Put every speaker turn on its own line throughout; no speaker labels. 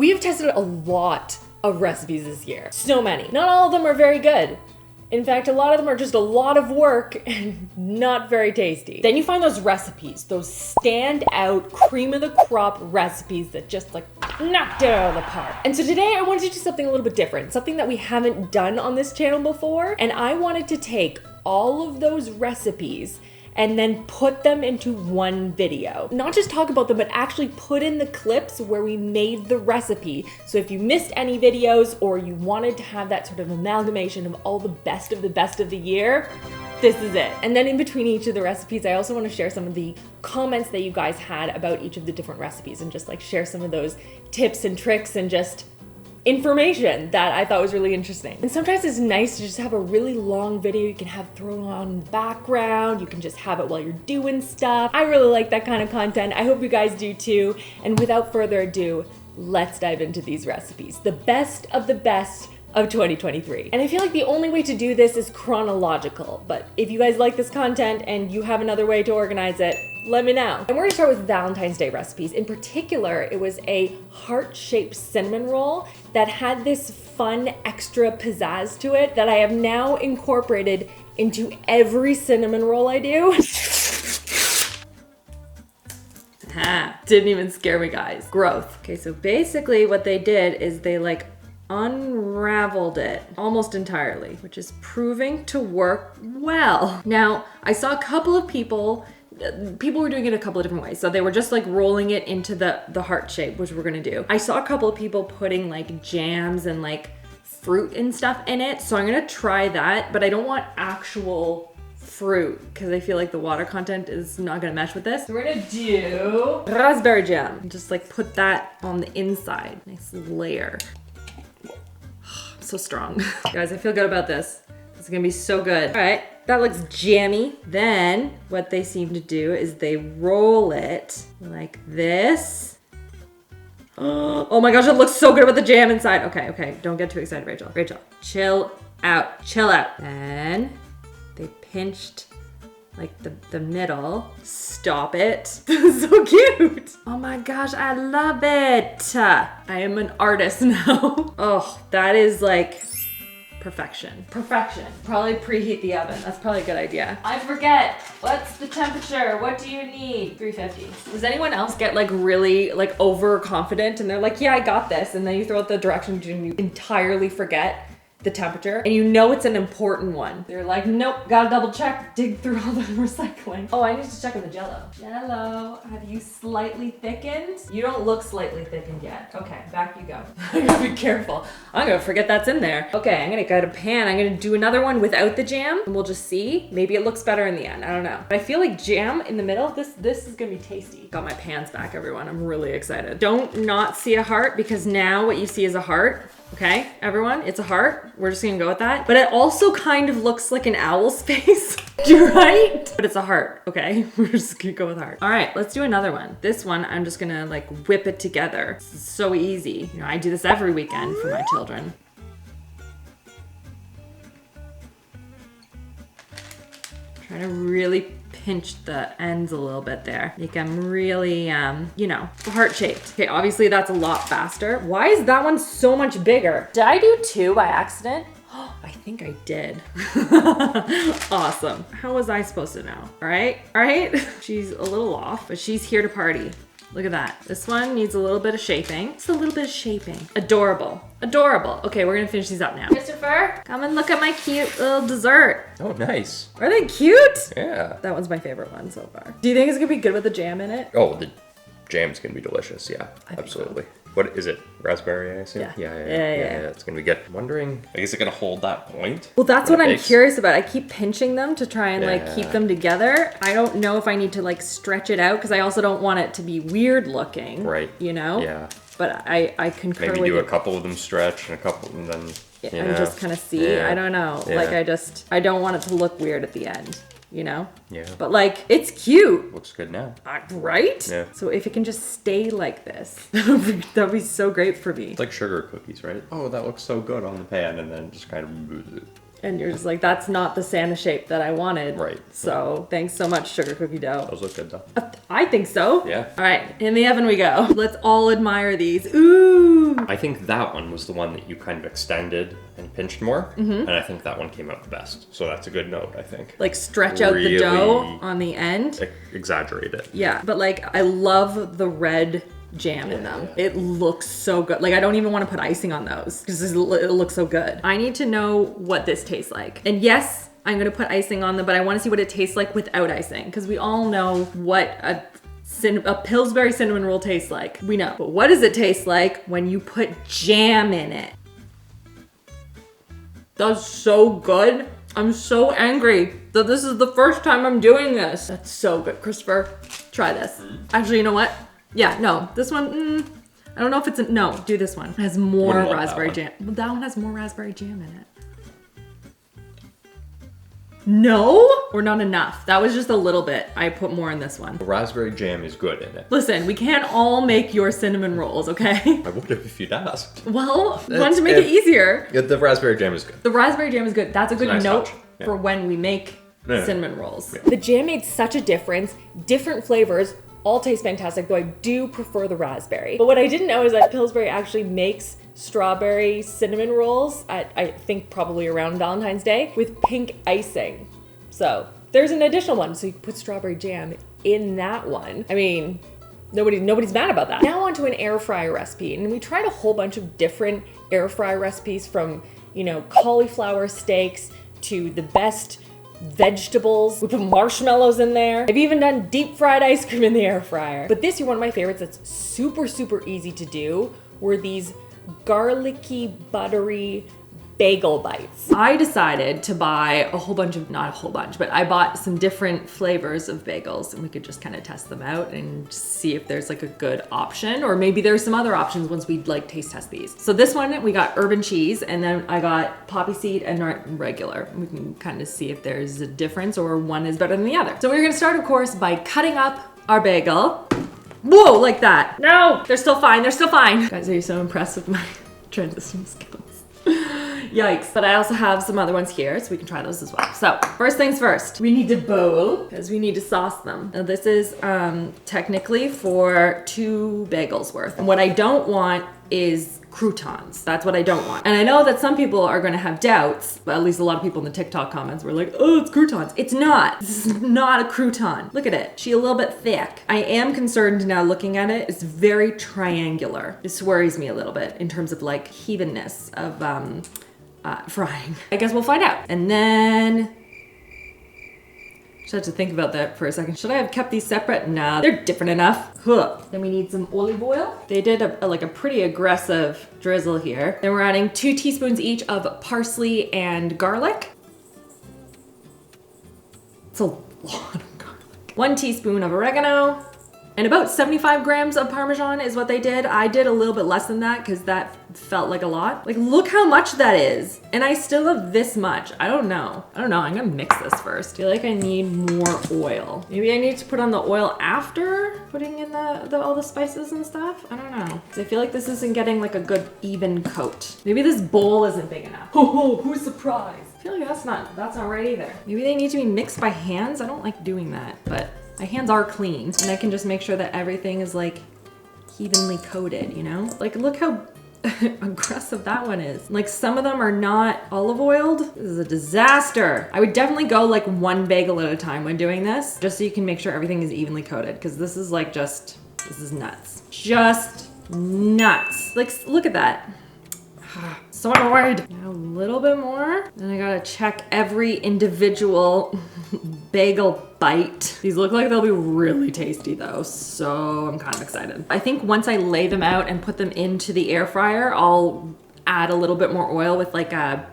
We have tested a lot of recipes this year. So many. Not all of them are very good. In fact, a lot of them are just a lot of work and not very tasty. Then you find those recipes, those standout cream of the crop recipes that just like knocked it out of the park. And so today I wanted to do something a little bit different, something that we haven't done on this channel before. And I wanted to take all of those recipes and then put them into one video. Not just talk about them, but actually put in the clips where we made the recipe. So if you missed any videos or you wanted to have that sort of amalgamation of all the best of the year, this is it. And then in between each of the recipes, I also want to share some of the comments that you guys had about each of the different recipes and just like share some of those tips and tricks and just information that I thought was really interesting. And sometimes it's nice to just have a really long video you can have thrown on in the background. You can just have it while you're doing stuff. I really like that kind of content. I hope you guys do too. And without further ado, let's dive into these recipes. The best of 2023. And I feel like the only way to do this is chronological, but if you guys like this content and you have another way to organize it, let me know. And we're gonna start with Valentine's Day recipes. In particular, it was a heart-shaped cinnamon roll that had this fun extra pizzazz to it that I have now incorporated into every cinnamon roll I do. Didn't even scare me, guys. Growth. Okay, so basically what they did is they like unraveled it almost entirely, which is proving to work well. Now, I saw a couple of people were doing it a couple of different ways. So they were just like rolling it into the heart shape, which we're gonna do. I saw a couple of people putting like jams and like fruit and stuff in it. So I'm gonna try that, but I don't want actual fruit because I feel like the water content is not gonna mesh with this. So we're gonna do raspberry jam. Just like put that on the inside. Nice layer. So strong. Guys, I feel good about this. It's gonna be so good. All right, that looks jammy. Then what they seem to do is they roll it like this. Oh my gosh, it looks so good with the jam inside. Okay, don't get too excited, Rachel. Rachel, chill out, chill out. Then they pinched like the middle. Stop it. So cute. Oh my gosh, I love it. I am an artist now. Oh, that is like perfection. Perfection. Probably preheat the oven. That's probably a good idea. I forget. What's the temperature? What do you need? 350. Does anyone else get like really like overconfident and they're like, yeah, I got this. And then you throw out the directions and you entirely forget the temperature and you know it's an important one. They're like, nope, gotta double check, dig through all the recycling. Oh, I need to check on the Jell-O. Jell-O, have you slightly thickened? You don't look slightly thickened yet. Okay, back you go. I gotta be careful. I'm gonna forget that's in there. Okay, I'm gonna get a pan. I'm gonna do another one without the jam and we'll just see. Maybe it looks better in the end, I don't know. But I feel like jam in the middle, this is gonna be tasty. Got my pans back, everyone. I'm really excited. Don't not see a heart because now what you see is a heart. Okay, everyone, it's a heart. We're just gonna go with that. But it also kind of looks like an owl's face. You're right. But it's a heart, okay? We're just gonna go with heart. All right, let's do another one. This one, I'm just gonna like whip it together. This is so easy. You know, I do this every weekend for my children. Try to really pinch the ends a little bit there. Make them really, you know, heart-shaped. Okay, obviously that's a lot faster. Why is that one so much bigger? Did I do two by accident? Oh, I think I did. Awesome. How was I supposed to know? All right. She's a little off, but she's here to party. Look at that. This one needs a little bit of shaping. Just a little bit of shaping. Adorable. Adorable. Okay, we're gonna finish these up now. Christopher, come and look at my cute little dessert.
Oh, nice.
Are they cute?
Yeah.
That one's my favorite one so far. Do you think it's gonna be good with the jam in it?
Oh, the jam's gonna be delicious. Yeah, absolutely. What is it? Raspberry, I assume?
Yeah.
Yeah. It's gonna be good. I'm wondering, I guess it's gonna hold that point.
Well, that's what I'm curious about. I keep pinching them to try and like keep them together. I don't know if I need to like stretch it out because I also don't want it to be weird looking.
Right.
You know?
Yeah.
But I concur with
maybe do
it.
a couple of them stretch and a couple and then
and just kind of see.
Yeah.
I don't know.
Yeah.
like I don't want it to look weird at the end. You know?
Yeah.
But like, it's cute.
Looks good now.
Right?
Yeah.
So if it can just stay like this, that'd be so great for me.
It's like sugar cookies, right? Oh, that looks so good on the pan, and then just kind of moves it.
And you're just like, that's not the Santa shape that I wanted.
Right.
So thanks so much, sugar cookie dough.
Those look good though.
I think so.
Yeah.
All right, in the oven we go. Let's all admire these. Ooh.
I think that one was the one that you kind of extended and pinched more. And I think that one came out the best. So that's a good note, I think.
Like stretch out the
Really
dough on the end.
Exaggerate it.
Yeah, but like I love the red jam in them. It looks so good. Like I don't even want to put icing on those because it looks so good. I need to know what this tastes like. And yes, I'm gonna put icing on them, but I want to see what it tastes like without icing because we all know what a Pillsbury cinnamon roll tastes like. We know. But what does it taste like when you put jam in it? That's so good. I'm so angry that this is the first time I'm doing this. That's so good. Christopher, try this. Actually, you know what? Yeah, no, this one, I don't know if it's no, do this one. It has more raspberry jam. Well, that one has more raspberry jam in it. No, or not enough. That was just a little bit. I put more in this one.
The raspberry jam is good in it.
Listen, we can't all make your cinnamon rolls, okay?
I would have if you'd asked.
Well, wanted to make it easier.
Yeah, the raspberry jam is good.
The raspberry jam is good. That's a good
nice
note
touch. Yeah.
for when we make cinnamon rolls.
Yeah.
The jam made such a difference. Different flavors. All taste fantastic, though I do prefer the raspberry. But what I didn't know is that Pillsbury actually makes strawberry cinnamon rolls at, I think, probably around Valentine's Day with pink icing. So there's an additional one, so you can put strawberry jam in that one. I mean, nobody's mad about that. Now onto an air fryer recipe, and we tried a whole bunch of different air fryer recipes from, cauliflower steaks to the best vegetables. We put marshmallows in there. I've even done deep fried ice cream in the air fryer. But this year, one of my favorites that's super, super easy to do were these garlicky, buttery bagel bites. I decided to buy not a whole bunch, but I bought some different flavors of bagels and we could just kind of test them out and see if there's like a good option, or maybe there's some other options once we like taste test these. So this one, we got urban cheese, and then I got poppy seed and regular. We can kind of see if there's a difference or one is better than the other. So we're gonna start, of course, by cutting up our bagel. Whoa, like that. No, they're still fine, Guys, are you so impressed with my transition skills? Yikes. But I also have some other ones here, so we can try those as well. So first things first, we need to bowl because we need to sauce them. Now this is technically for 2 bagels worth. And what I don't want is croutons. That's what I don't want. And I know that some people are gonna have doubts, but at least a lot of people in the TikTok comments were like, oh, it's croutons. It's not. This is not a crouton. Look at it. She's a little bit thick. I am concerned now looking at it. It's very triangular. This worries me a little bit in terms of like evenness of frying. I guess we'll find out. And then just have to think about that for a second. Should I have kept these separate? Nah, they're different enough. Huh. Then we need some olive oil. They did a pretty aggressive drizzle here. Then we're adding 2 teaspoons each of parsley and garlic. It's a lot of garlic. 1 teaspoon of oregano. And about 75 grams of Parmesan is what they did. I did a little bit less than that because that felt like a lot. Like, look how much that is. And I still have this much. I don't know. I'm gonna mix this first. I feel like I need more oil. Maybe I need to put on the oil after putting in all the spices and stuff. I don't know. 'Cause I feel like this isn't getting like a good even coat. Maybe this bowl isn't big enough. Oh, who's surprised? I feel like that's not right either. Maybe they need to be mixed by hands. I don't like doing that, but my hands are clean, and I can just make sure that everything is like evenly coated, Like, look how aggressive that one is. Like, some of them are not olive oiled. This is a disaster. I would definitely go like 1 bagel at a time when doing this, just so you can make sure everything is evenly coated, because this is like this is nuts. Just nuts. Like, look at that. So annoyed. A little bit more. Then I gotta check every individual bagel bite. These look like they'll be really tasty though, so I'm kind of excited. I think once I lay them out and put them into the air fryer, I'll add a little bit more oil with like a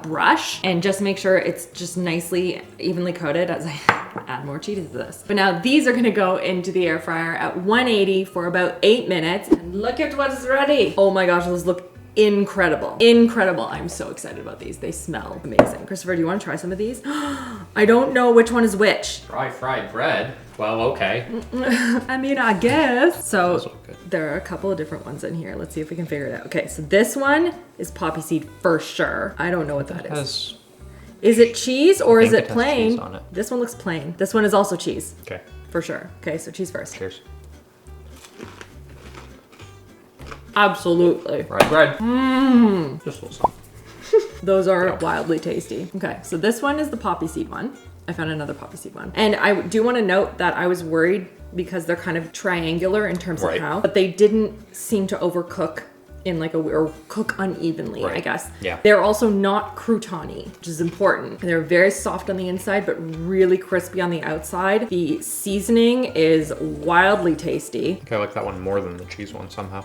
brush and just make sure it's just nicely evenly coated as I add more cheese to this. But now these are gonna go into the air fryer at 180 for about 8 minutes. And look at what's ready. Oh my gosh, those look incredible. I'm so excited about these. They smell amazing. Christopher, do you want to try some of these? I don't know which one is which.
Dry fried bread.
Well, okay.
I mean, I guess. So
Those look good.
there are a couple of different ones in here. Let's see if we can figure it out. Okay, so this one is poppy seed for sure. I don't know what that is. Is it cheese or is it
it has
plain?
cheese on it.
This one looks plain. This one is also cheese.
Okay.
For sure. Okay, so cheese first.
Cheers.
Absolutely.
Fried bread. Just a little something.
Those are wildly tasty. Okay, so this one is the poppy seed one. I found another poppy seed one. And I do want to note that I was worried because they're kind of triangular in terms of how, but they didn't seem to overcook in like or cook unevenly, I guess.
Yeah.
They're also not croutony, which is important. They're very soft on the inside, but really crispy on the outside. The seasoning is wildly tasty.
I think I like that one more than the cheese one somehow.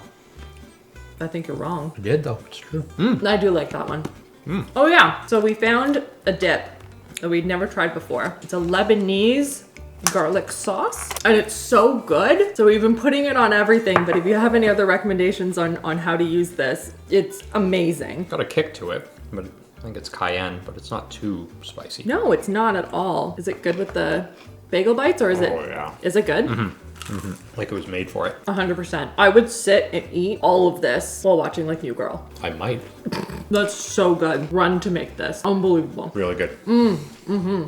I think you're wrong.
I did though, it's true.
I do like that one. Oh yeah, so we found a dip that we'd never tried before. It's a Lebanese garlic sauce and it's so good. So we've been putting it on everything, but if you have any other recommendations on how to use this, it's amazing.
Got a kick to it, but I think it's cayenne, but it's not too spicy.
No, it's not at all. Is it good with the bagel bites or is it?
Oh yeah.
Is it good?
Like it was made for it.
100%. I would sit and eat all of this while watching like New Girl.
I might.
That's so good. Run to make this. Unbelievable.
Really good.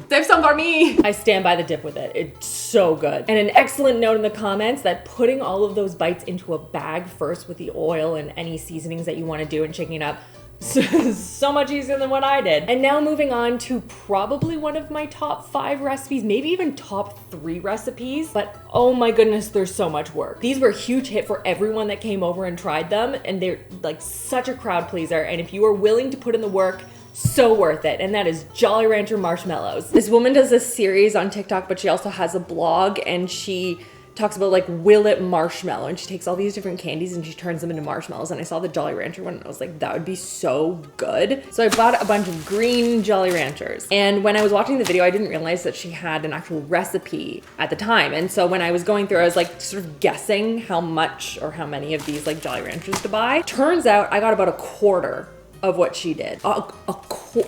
Save some for me. I stand by the dip with it. It's so good. And an excellent note in the comments that putting all of those bites into a bag first with the oil and any seasonings that you want to do and shaking it up, so much easier than what I did. And now moving on to probably one of my top 5 recipes, maybe even top 3 recipes, but oh my goodness, there's so much work. These were a huge hit for everyone that came over and tried them, and they're like such a crowd pleaser. And if you are willing to put in the work, so worth it. And that is Jolly Rancher marshmallows. This woman does a series on TikTok, but she also has a blog, and she talks about like will it marshmallow, and she takes all these different candies and she turns them into marshmallows. And I saw the Jolly Rancher one and I was like, that would be so good. So I bought a bunch of green Jolly Ranchers, and when I was watching the video I didn't realize that she had an actual recipe at the time. And so when I was going through I was like sort of guessing how much or how many of these like Jolly Ranchers to buy. Turns out I got about a quarter of what she did.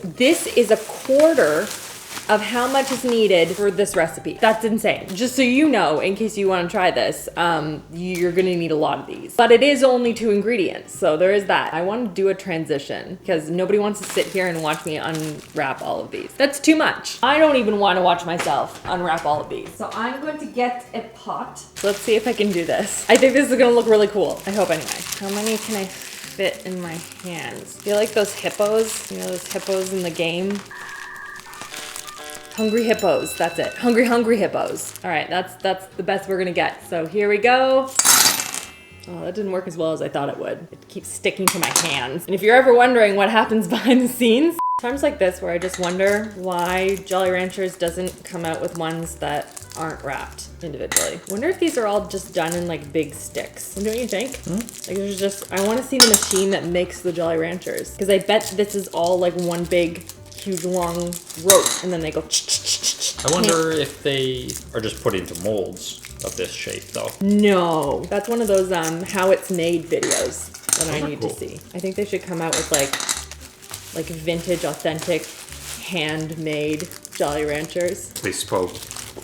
This is a quarter of how much is needed for this recipe. That's insane. Just so you know, in case you want to try this, you're gonna need a lot of these. But it is only 2 ingredients, so there is that. I want to do a transition because nobody wants to sit here and watch me unwrap all of these. That's too much. I don't even want to watch myself unwrap all of these. So I'm going to get a pot. Let's see if I can do this. I think this is gonna look really cool. I hope anyway. How many can I fit in my hands? I feel like those hippos, you know those hippos in the game? Hungry hippos, that's it. Hungry hippos. All right, that's the best we're gonna get. So here we go. Oh, that didn't work as well as I thought it would. It keeps sticking to my hands. And if you're ever wondering what happens behind the scenes, times like this where I just wonder why Jolly Ranchers doesn't come out with ones that aren't wrapped individually. Wonder if these are all just done in like big sticks. Don't you think? Like there's just, I want to see the machine that makes the Jolly Ranchers, because I bet this is all like one big huge long rope and then they go
I wonder if they are just put into molds of this shape though.
No, that's one of those how it's made videos that I need to see. I think they should come out with like vintage, authentic, handmade Jolly Ranchers.
They spoke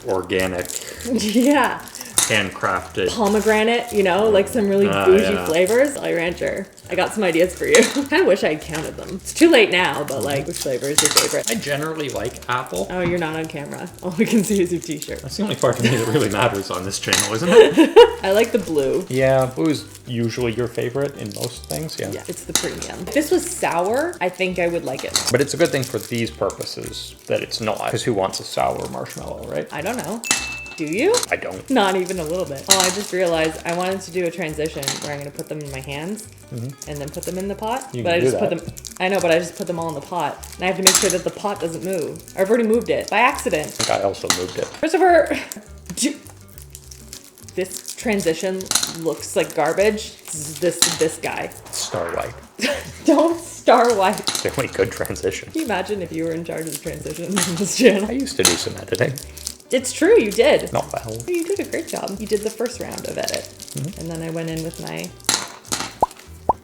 organic,
Yeah.
handcrafted.
Pomegranate, you know, like some really bougie flavors. Jolly Rancher. I got some ideas for you. I kind of wish I had counted them. It's too late now, but like, which flavor is your favorite?
I generally like apple.
Oh, you're not on camera. All we can see is your t-shirt.
That's the only part of me that really matters on this channel, isn't it?
I like the blue.
Yeah, blue is usually your favorite in most things, yeah.
Yeah, it's the premium. If this was sour, I think I would like it.
But it's a good thing for these purposes that it's not, because who wants a sour marshmallow, right?
I don't know. Do you?
I don't.
Not even a little bit. Oh, I just realized I wanted to do a transition where I'm going to put them in my hands and then put them in the pot.
You
but
can
I just
do
put
that.
them, I know, but I just put them all in the pot. And I have to make sure that the pot doesn't move. I've already moved it by accident.
I think I also moved it.
Christopher, this transition looks like garbage. This guy.
Starlight.
Don't star wipe.
It's the only good transition.
Can you imagine if you were in charge of the transitions in this channel?
I used to do some editing.
It's true, you did.
Not well.
You did a great job. You did the first round of edit. And then I went in with my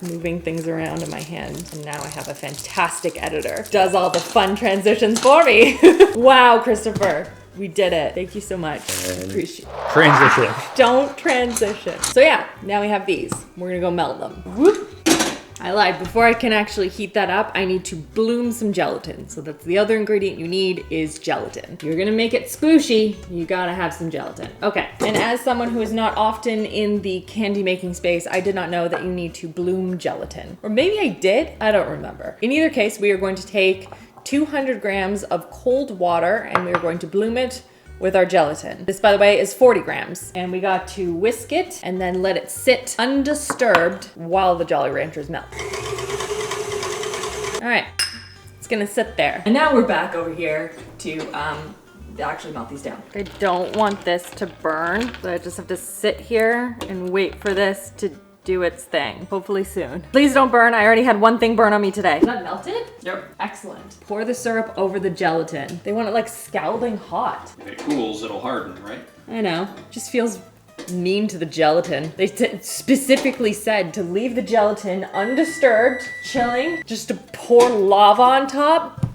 moving things around in my hand. And now I have a fantastic editor. Does all the fun transitions for me. Wow, Christopher. We did it. Thank you so much. Appreciate it.
Transition.
Don't transition. So yeah, now we have these. We're gonna go melt them. Whoop. I lied. Before I can actually heat that up, I need to bloom some gelatin. So that's the other ingredient you need is gelatin. If you're gonna make it squishy, you gotta have some gelatin. Okay, and as someone who is not often in the candy making space, I did not know that you need to bloom gelatin. Or maybe I did, I don't remember. In either case, we are going to take 200 grams of cold water and we are going to bloom it with our gelatin. This, by the way, is 40 grams. And we got to whisk it and then let it sit undisturbed while the Jolly Ranchers melt. All right, it's gonna sit there. And now we're back over here to actually melt these down. I don't want this to burn, so I just have to sit here and wait for this to do its thing. Hopefully soon. Please don't burn. I already had one thing burn on me today. Is that melted?
Yep.
Excellent. Pour the syrup over the gelatin. They want it like scalding hot.
If it cools, it'll harden, right?
I know. Just feels mean to the gelatin. They specifically said to leave the gelatin undisturbed, chilling, just to pour lava on top.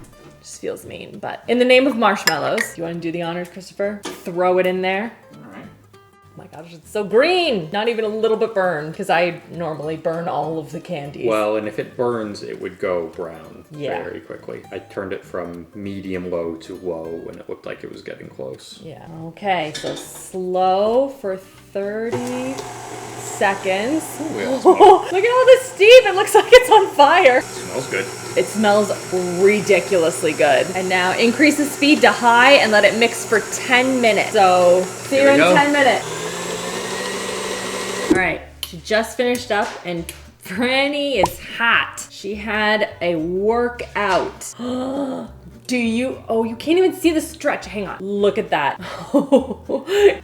Just feels mean, but in the name of marshmallows, you want to do the honors, Christopher? Throw it in there. Oh my gosh, it's so green! Not even a little bit burned, because I normally burn all of the candies.
Well, and if it burns, it would go brown
Yeah.
very quickly. I turned it from medium low to low when it looked like it was getting close.
Yeah. Okay, so slow for 30 seconds.
Ooh, yeah,
Look at all this steam! It looks like it's on fire!
it smells good.
It smells ridiculously good. And now increase the speed to high and let it mix for 10 minutes. So, see you
Here we
in
go.
10 minutes. All right, she just finished up and Franny is hot. She had a workout. Do you, oh, you can't even see the stretch. Hang on, look at that.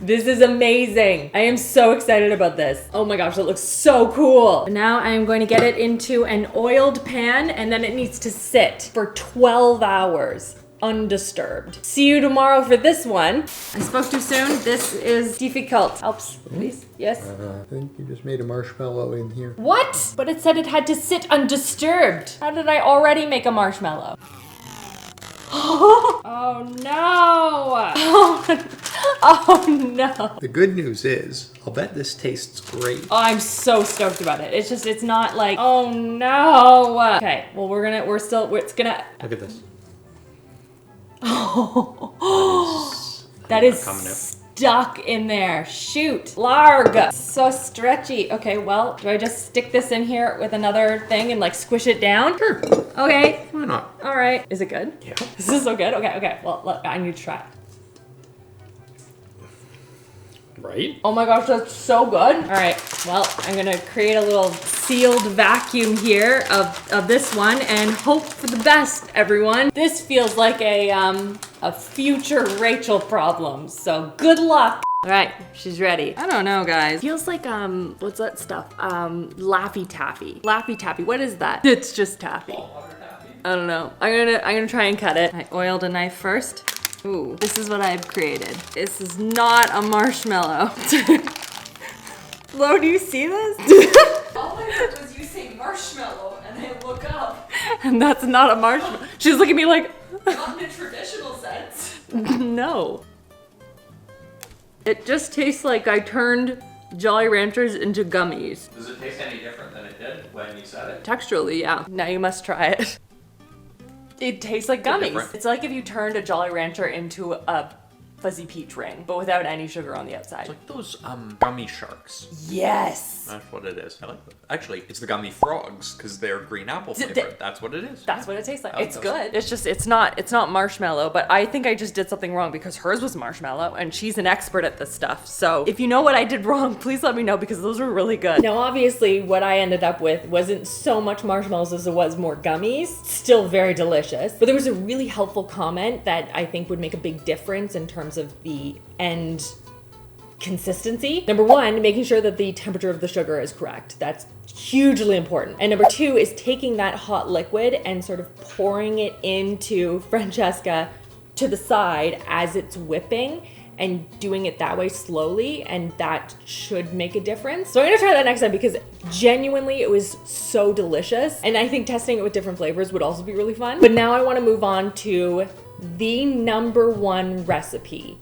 This is amazing. I am so excited about this. Oh my gosh, that looks so cool. Now I am going to get it into an oiled pan and then it needs to sit for 12 hours. Undisturbed. See you tomorrow for this one. I spoke too soon. This is difficult. Helps, please. Yes.
I think you just made a marshmallow in here.
What? But it said it had to sit undisturbed. How did I already make a marshmallow? Oh no! Oh no!
The good news is, I'll bet this tastes great.
Oh, I'm so stoked about it. It's just, it's not like, oh no. Okay, well it's gonna.
Look at this.
That is
coming out.
stuck in there. Shoot. Larg. So stretchy. Okay, well, do I just stick this in here with another thing and like squish it down?
Sure.
Okay.
Why not?
All right. Is it good?
Yeah.
This is so good. Okay. Well, look, I need to try it.
Right?
Oh my gosh, that's so good. All right, well, I'm gonna create a little sealed vacuum here of this one and hope for the best, everyone. This feels like a future Rachel problem, so good luck. All right, she's ready. I don't know, guys. Feels like, what's that stuff? Laffy Taffy. Laffy Taffy, what is that? It's just taffy. I don't know. I'm gonna try and cut it. I oiled a knife first. Ooh, this is what I've created. This is not a marshmallow. Lo, do you see this?
All I heard was you say marshmallow, and I look up.
And that's not a marshmallow. She's looking at me like,
Not in a traditional sense.
no. It just tastes like I turned Jolly Ranchers into gummies.
Does it taste any different than it did when you said it?
Texturally, yeah. Now you must try it. It tastes like gummies.
different.
It's like if you turned a Jolly Rancher into a fuzzy peach ring, but without any sugar on the outside.
It's like those gummy sharks.
Yes.
That's what it is. I like that. Actually, it's the gummy frogs because they're green apple flavored. That's what it is.
That's what it tastes like.
I like
It's
those.
good. It's just, it's not marshmallow, but I think I just did something wrong because hers was marshmallow and she's an expert at this stuff. So if you know what I did wrong, please let me know because those were really good. Now, obviously what I ended up with wasn't so much marshmallows as it was more gummies. Still very delicious. But there was a really helpful comment that I think would make a big difference in terms of the end consistency. Number one, making sure that the temperature of the sugar is correct. That's hugely important. And number two is taking that hot liquid and sort of pouring it into Francesca to the side as it's whipping and doing it that way slowly, and that should make a difference. So I'm gonna try that next time because genuinely it was so delicious, and I think testing it with different flavors would also be really fun. But now I wanna move on to the #1 recipe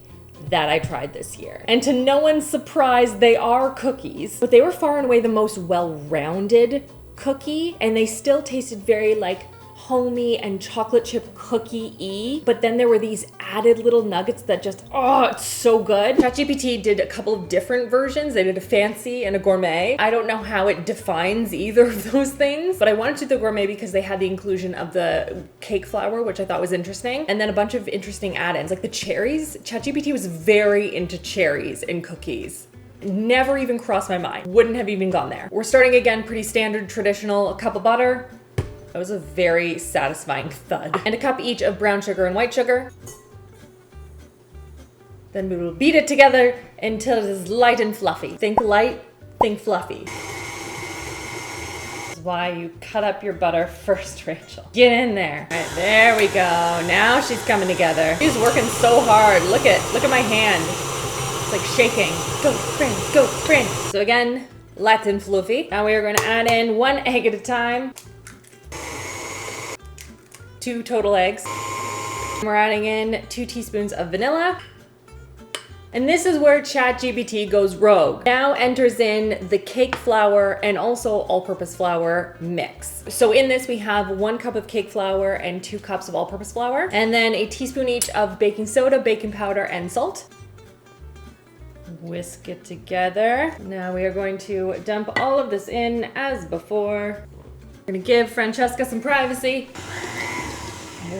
that I tried this year. And to no one's surprise, they are cookies, but they were far and away the most well-rounded cookie, and they still tasted very like homey and chocolate chip cookie-y, but then there were these added little nuggets that just, oh, it's so good. ChatGPT did a couple of different versions. They did a fancy and a gourmet. I don't know how it defines either of those things, but I wanted to do the gourmet because they had the inclusion of the cake flour, which I thought was interesting, and then a bunch of interesting add-ins, like the cherries. ChatGPT was very into cherries in cookies. Never even crossed my mind. Wouldn't have even gone there. We're starting again pretty standard, traditional, a cup of butter. That was a very satisfying thud. And a cup each of brown sugar and white sugar. Then we will beat it together until it is light and fluffy. Think light, think fluffy. This is why you cut up your butter first, Rachel. Get in there. All right, there we go. Now she's coming together. She's working so hard. Look at my hand. It's like shaking. Go, friend, go, friend. So again, light and fluffy. Now we are going to add in 1 egg at a time. 2 total eggs. We're adding in 2 teaspoons of vanilla. And this is where ChatGPT goes rogue. Now enters in the cake flour and also all-purpose flour mix. So in this we have 1 cup of cake flour and 2 cups of all-purpose flour, and then a teaspoon each of baking soda, baking powder, and salt. Whisk it together. Now we are going to dump all of this in as before. We're gonna give Francesca some privacy.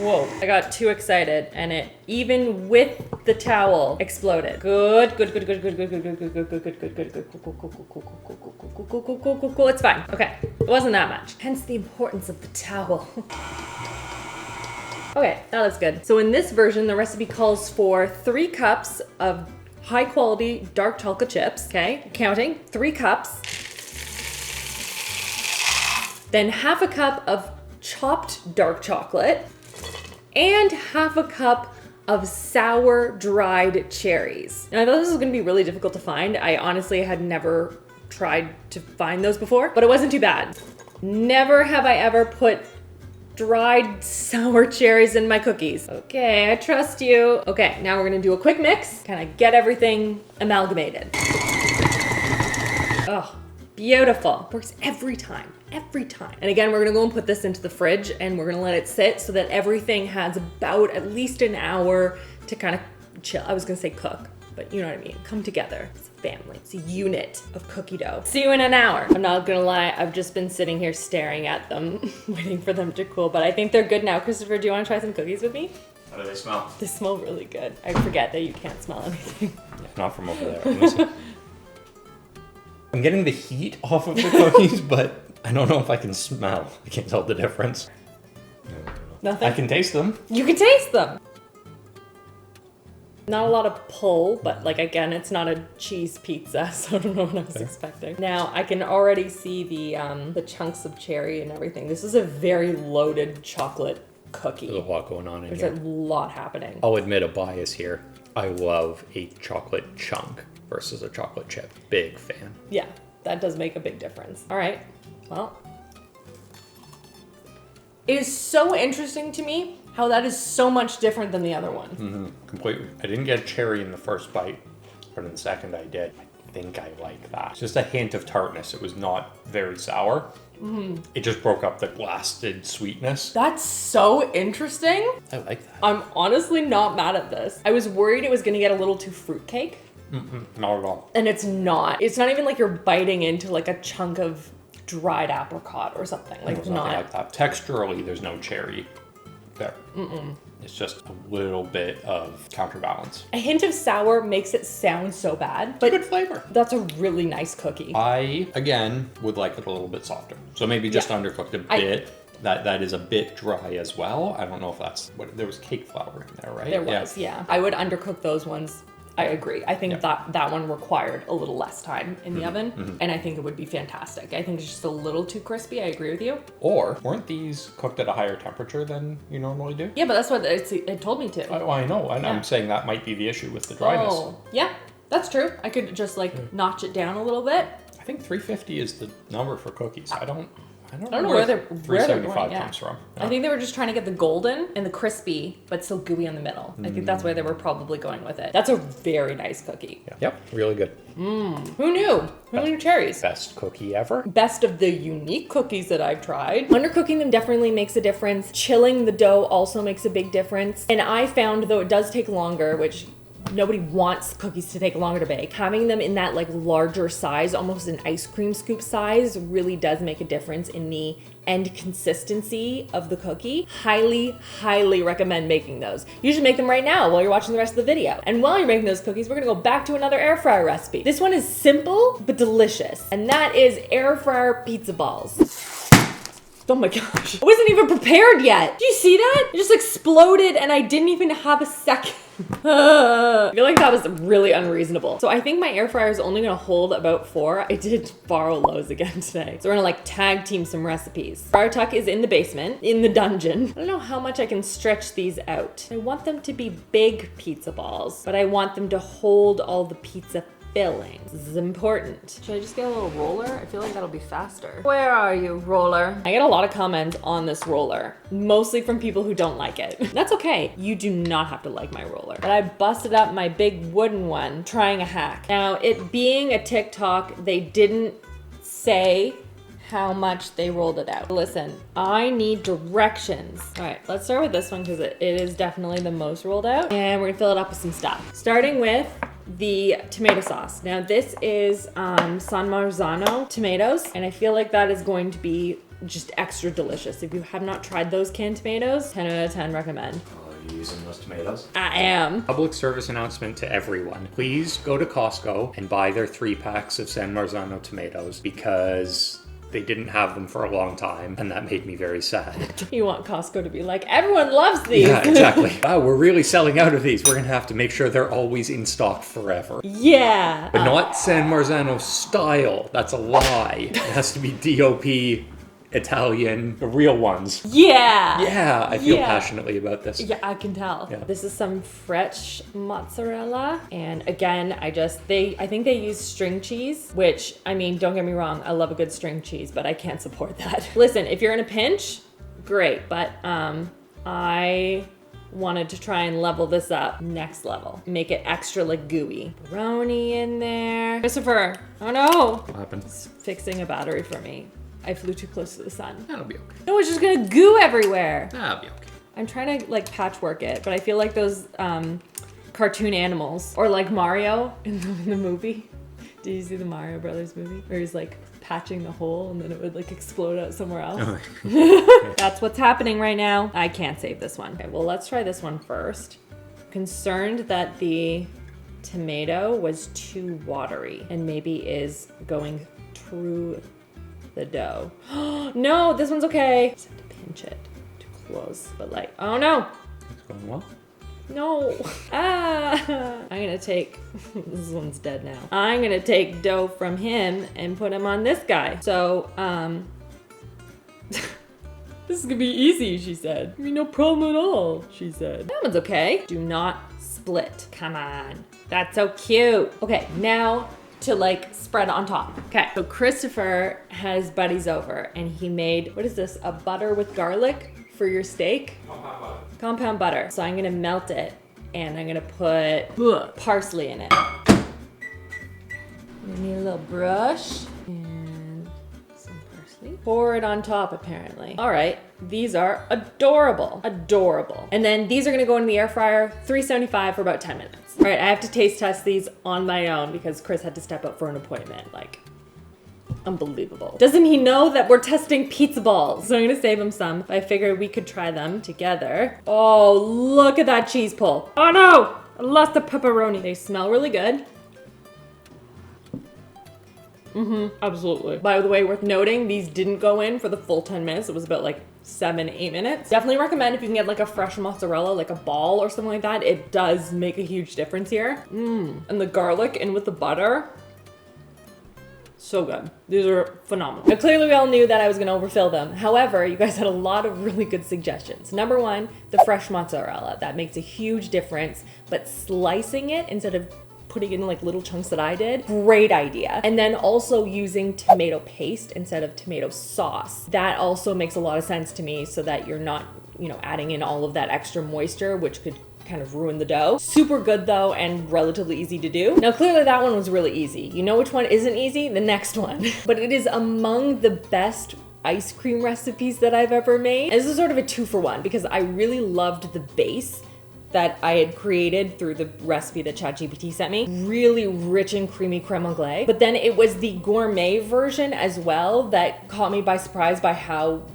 Whoa, I got too excited and it, even with the towel, exploded. Good, good, good, good, good, good, good, good, good, good, good, good, good, good, good, cool, cool, cool, cool, cool, cool, cool, cool, cool, cool, cool, cool, cool. It's fine. Okay, it wasn't that much. Hence the importance of the towel. Okay, that looks good. So in this version, the recipe calls for 3 cups of high quality dark chocolate chips, okay? Counting, 3 cups. Then half a cup of chopped dark chocolate. And half a cup of sour dried cherries. Now I thought this was gonna be really difficult to find. I honestly had never tried to find those before, but it wasn't too bad. Never have I ever put dried sour cherries in my cookies. Okay, I trust you. Okay, now we're gonna do a quick mix, kind of get everything amalgamated. Oh, beautiful. Works every time. Every time. And again, we're gonna go and put this into the fridge and we're gonna let it sit so that everything has about at least an hour to kind of chill. I was gonna say cook, but you know what I mean. Come together. It's a family. It's a unit of cookie dough. See you in an hour. I'm not gonna lie, I've just been sitting here staring at them, waiting for them to cool, but I think they're good now. Christopher, do you wanna try some cookies with me?
How do they smell?
They smell really good. I forget that you can't smell anything.
Not from over there. I'm getting the heat off of the cookies, but I don't know if I can smell. I can't tell the difference.
Nothing?
I can taste them.
You can taste them. Not a lot of pull, but like again, it's not a cheese pizza, so I don't know what I was expecting. Now I can already see the chunks of cherry and everything. This is a very loaded chocolate cookie.
There's a lot going on in
There's
here.
a lot happening.
I'll admit a bias here. I love a chocolate chunk versus a chocolate chip. Big fan.
Yeah, that does make a big difference. All right, well. It is so interesting to me how that is so much different than the other one.
Mm-hmm. Completely. I didn't get cherry in the first bite, but in the second I did. I think I like that. Just a hint of tartness. It was not very sour. Mm-hmm. It just broke up the blasted sweetness.
That's so interesting.
I like that.
I'm honestly not mad at this. I was worried it was gonna get a little too fruitcake.
Not at all.
And it's not. It's not even like you're biting into like a chunk of dried apricot or something. Like
It's
not.
nothing like that. Texturally, there's no cherry there. It's just a little bit of counterbalance.
A hint of sour makes it sound so bad, but
Good flavor.
that's a really nice cookie.
I, again, would like it a little bit softer. So maybe just undercooked a bit. That is a bit dry as well. I don't know if that's what, there was cake flour in there, right?
There was, yeah. I would undercook those ones. I agree. I think that one required a little less time in the oven, and I think it would be fantastic. I think it's just a little too crispy. I agree with you.
Or weren't these cooked at a higher temperature than you normally do?
Yeah, but that's what it told me to.
I know, and
Yeah.
I'm saying that might be the issue with the dryness.
Oh, yeah, that's true. I could just like notch it down a little bit.
I think 350 is the number for cookies. I I don't
know
know where
where
the
they're going,
375
yeah.
comes from.
I think they were just trying to get the golden and the crispy, but still gooey in the middle. I think that's why they were probably going with it. That's a very nice cookie.
Yeah. Yep, really good.
Who knew? Who knew cherries?
Best cookie ever.
Best of the unique cookies that I've tried. Undercooking them definitely makes a difference. Chilling the dough also makes a big difference. And I found, though it does take longer, which nobody wants cookies to take longer to bake, having them in that like larger size, almost an ice cream scoop size, really does make a difference in the end consistency of the cookie. Highly recommend making those. You should make them right now while you're watching the rest of the video. And while you're making those cookies, we're gonna go back to another air fryer recipe. This one is simple but delicious, and that is air fryer pizza balls. Oh my gosh. I wasn't even prepared yet. Did you see that? It just exploded and I didn't even have a second. I feel like that was really unreasonable. So I think my air fryer is only gonna hold about 4. I did borrow Lowe's again today. So we're gonna like tag team some recipes. Fryer tuck is in the basement, in the dungeon. I don't know how much I can stretch these out. I want them to be big pizza balls, but I want them to hold all the pizza filling. This is important. Should I just get a little roller? I feel like that'll be faster. Where are you, roller? I get a lot of comments on this roller, mostly from people who don't like it. That's okay. You do not have to like my roller. But I busted up my big wooden one trying a hack. Now, it being a TikTok, they didn't say how much they rolled it out. Listen, I need directions. All right, let's start with this one because it is definitely the most rolled out. And we're gonna fill it up with some stuff. Starting with the tomato sauce. Now this is San Marzano tomatoes, and I feel like that is going to be just extra delicious. If you have not tried those canned tomatoes, 10 out of 10 recommend.
Are you using those tomatoes?
I am.
Public service announcement to everyone. Please go to Costco and buy their 3 packs of San Marzano tomatoes because they didn't have them for a long time, and that made me very sad.
You want Costco to be like, everyone loves these.
Yeah, exactly. Wow, we're really selling out of these. We're gonna have to make sure they're always in stock forever.
Yeah.
But not San Marzano style. That's a lie. It has to be DOP, Italian, the real ones.
Yeah.
Yeah, I feel
Yeah.
passionately about this.
Yeah, I can tell.
Yeah.
This is some fresh mozzarella. And again, I think they use string cheese, which, I mean, don't get me wrong, I love a good string cheese, but I can't support that. Listen, if you're in a pinch, great. But I wanted to try and level this up next level. Make it extra like gooey. Pepperoni in there. Christopher, oh no.
What happened?
It's fixing a battery for me. I flew too close to the sun.
That'll be okay.
No, it's just gonna goo everywhere.
That'll be okay.
I'm trying to like patchwork it, but I feel like those cartoon animals, or like Mario in the movie. Did you see the Mario Brothers movie? Where he's like patching the hole and then it would like explode out somewhere else. That's what's happening right now. I can't save this one. Okay, well, let's try this one first. Concerned that the tomato was too watery and maybe is going through the dough. No, this one's okay. Just have to pinch it too close, but like, oh no.
It's going well.
No. I'm gonna take, this one's dead now. I'm gonna take dough from him and put him on this guy. So, this is gonna be easy, she said. I mean, no problem at all, she said. That one's okay. Do not split. Come on. That's so cute. Okay, now to like spread on top. Okay, so Christopher had his buddies over and he made, what is this? A butter with garlic for your steak? Compound butter. So I'm gonna melt it and I'm gonna put parsley in it. I need a little brush and some parsley. Pour it on top apparently. All right, these are adorable, adorable. And then these are gonna go in the air fryer, 375 for about 10 minutes. All right, I have to taste test these on my own because Chris had to step up for an appointment. Like, unbelievable. Doesn't he know that we're testing pizza balls? So I'm gonna save him some. I figured we could try them together. Oh, look at that cheese pull. Oh no, I lost the pepperoni. They smell really good. Absolutely. By the way, worth noting, these didn't go in for the full 10 minutes. It was about like 7-8 minutes. Definitely recommend if you can get like a fresh mozzarella, like a ball or something like that. It does make a huge difference here. And the garlic in with the butter. So good. These are phenomenal. Now, clearly we all knew that I was gonna overfill them. However, you guys had a lot of really good suggestions. Number one, the fresh mozzarella. That makes a huge difference, but slicing it instead of putting in like little chunks that I did. Great idea. And then also using tomato paste instead of tomato sauce. That also makes a lot of sense to me, so that you're not, you know, adding in all of that extra moisture, which could kind of ruin the dough. Super good though, and relatively easy to do. Now clearly that one was really easy. You know which one isn't easy? The next one. But it is among the best ice cream recipes that I've ever made. And this is sort of a 2-for-1 because I really loved the base that I had created through the recipe that ChatGPT sent me. Really rich and creamy creme anglaise. But then it was the gourmet version as well that caught me by surprise by how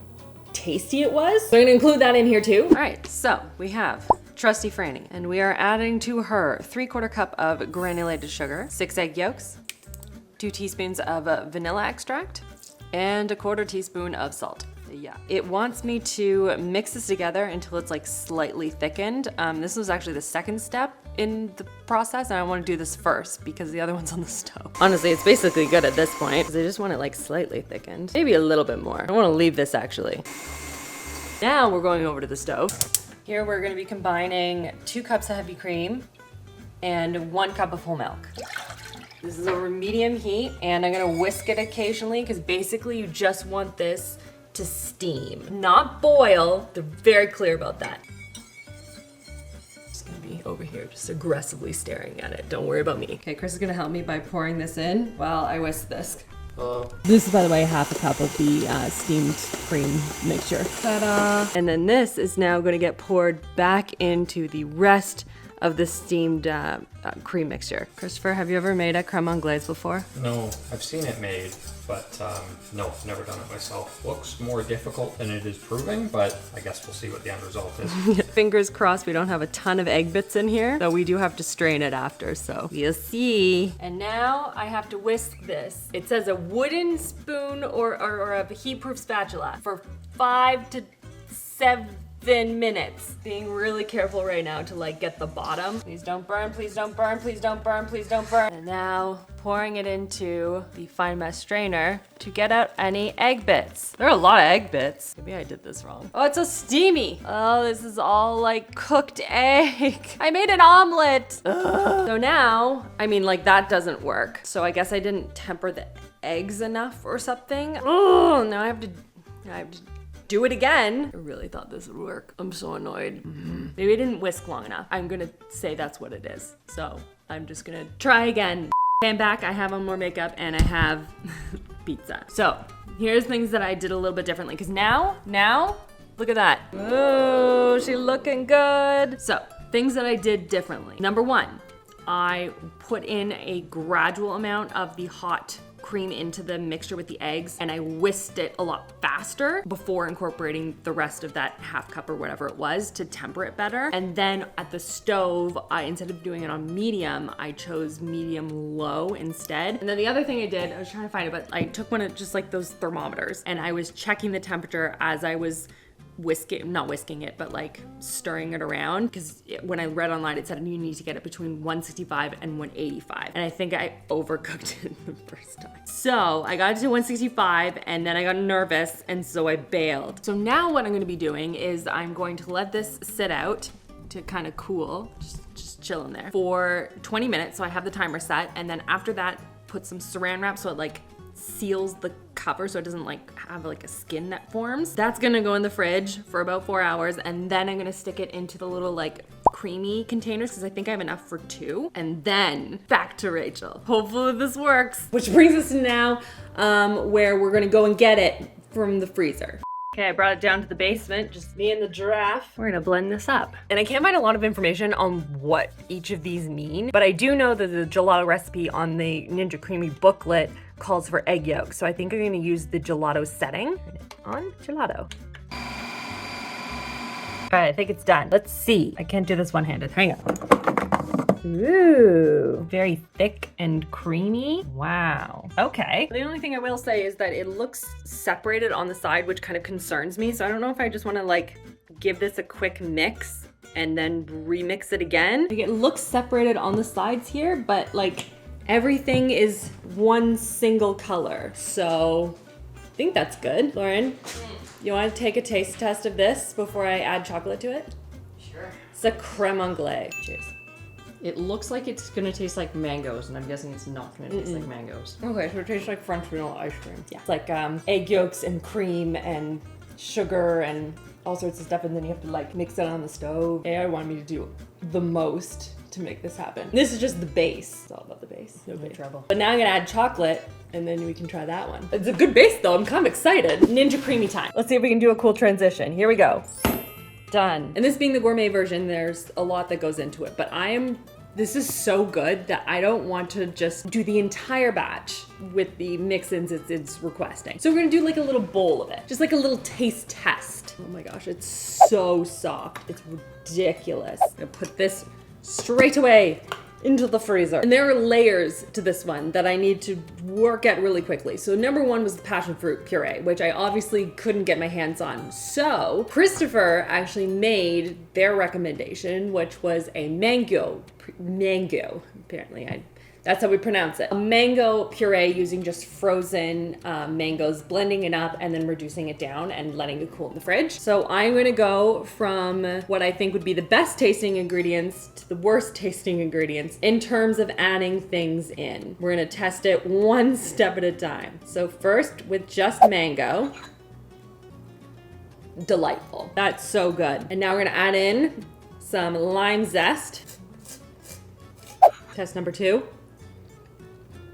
tasty it was. So I'm gonna include that in here too. All right, so we have trusty Franny, and we are adding to her 3/4 cup of granulated sugar, 6 egg yolks, 2 teaspoons of vanilla extract, and 1/4 teaspoon of salt. Yeah, it wants me to mix this together until it's like slightly thickened. This was actually the second step in the process, and I want to do this first because the other one's on the stove. Honestly, it's basically good at this point because I just want it like slightly thickened, maybe a little bit more. I want to leave this actually. Now we're going over to the stove. Here we're going to be combining 2 cups of heavy cream and 1 cup of whole milk. This is over medium heat, and I'm going to whisk it occasionally because basically you just want this to steam, not boil. They're very clear about that. Just gonna be over here just aggressively staring at it. Don't worry about me. Okay, Chris is gonna help me by pouring this in while I whisk this. This is, by the way, 1/2 cup of the steamed cream mixture. Ta-da! And then this is now gonna get poured back into the rest of the steamed cream mixture. Christopher, have you ever made a creme anglaise before?
No, I've seen it made, but no, never done it myself. Looks more difficult than it is proving, but I guess we'll see what the end result is.
Fingers crossed we don't have a ton of egg bits in here, though we do have to strain it after, so we'll see. And now I have to whisk this. It says a wooden spoon or a heat-proof spatula for 5 to 7 minutes. Being really careful right now to like get the bottom. Please don't burn, please don't burn, please don't burn, please don't burn. And now pouring it into the fine mesh strainer to get out any egg bits. There are a lot of egg bits. Maybe I did this wrong. Oh, it's so steamy. Oh, this is all like cooked egg. I made an omelet. Ugh. So now, I mean, like that doesn't work. So I guess I didn't temper the eggs enough or something. Oh, now I have to do it again. I really thought this would work. I'm so annoyed. Maybe I didn't whisk long enough. I'm gonna say that's what it is. So I'm just gonna try again. I'm back, I have on more makeup and I have pizza. So here's things that I did a little bit differently because now, look at that. Oh, she's looking good. So things that I did differently. Number 1, I put in a gradual amount of the hot cream into the mixture with the eggs, and I whisked it a lot faster before incorporating the rest of that 1/2 cup or whatever it was to temper it better. And then at the stove, instead of doing it on medium, I chose medium low instead. And then the other thing I did, I was trying to find it, but I took one of just like those thermometers and I was checking the temperature as I was not whisking it, but like stirring it around, because when I read online it said you need to get it between 165 and 185, and I think I overcooked it the first time. So I got it to 165 and then I got nervous and so I bailed. So now what I'm going to be doing is I'm going to let this sit out to kind of cool, just chill in there for 20 minutes. So I have the timer set, and then after that put some saran wrap so it like seals the cover so it doesn't like have like a skin that forms. That's gonna go in the fridge for about 4 hours, and then I'm gonna stick it into the little like creamy containers because I think I have enough for 2, and then back to Rachel. Hopefully this works. Which brings us to now where we're gonna go and get it from the freezer. Okay, I brought it down to the basement, just me and the giraffe. We're gonna blend this up. And I can't find a lot of information on what each of these mean, but I do know that the gelato recipe on the Ninja Creamy booklet calls for egg yolk. So I think I'm gonna use the gelato setting on gelato. All right, I think it's done. Let's see. I can't do this one-handed, hang on. Ooh, very thick and creamy. Wow. Okay. The only thing I will say is that it looks separated on the side, which kind of concerns me. So I don't know if I just want to like give this a quick mix and then remix it again. Like, it looks separated on the sides here, but like everything is one single color. So I think that's good. Lauren, you want to take a taste test of this before I add chocolate to it?
Sure.
It's a creme anglaise. Cheers. It looks like it's gonna taste like mangoes, and I'm guessing it's not gonna taste like mangoes. Okay, so it tastes like French vanilla ice cream. Yeah. It's like egg yolks and cream and sugar and all sorts of stuff, and then you have to like mix it on the stove. AI wanted me to do the most to make this happen. This is just the base. It's all about the base. No big trouble. But now I'm gonna add chocolate, and then we can try that one. It's a good base though. I'm kind of excited. Ninja creamy time. Let's see if we can do a cool transition. Here we go. Done. And this being the gourmet version, there's a lot that goes into it, but this is so good that I don't want to just do the entire batch with the mix-ins it's requesting. So we're gonna do like a little bowl of it, just like a little taste test. Oh my gosh, it's so soft. It's ridiculous. I'm gonna put this straight away into the freezer. And there are layers to this one that I need to work at really quickly. So number one was the passion fruit puree, which I obviously couldn't get my hands on. So Christopher actually made their recommendation, which was a mango, apparently that's how we pronounce it. A mango puree using just frozen mangoes, blending it up and then reducing it down and letting it cool in the fridge. So I'm gonna go from what I think would be the best tasting ingredients to the worst tasting ingredients in terms of adding things in. We're gonna test it one step at a time. So first with just mango. Delightful. That's so good. And now we're gonna add in some lime zest. Test number two.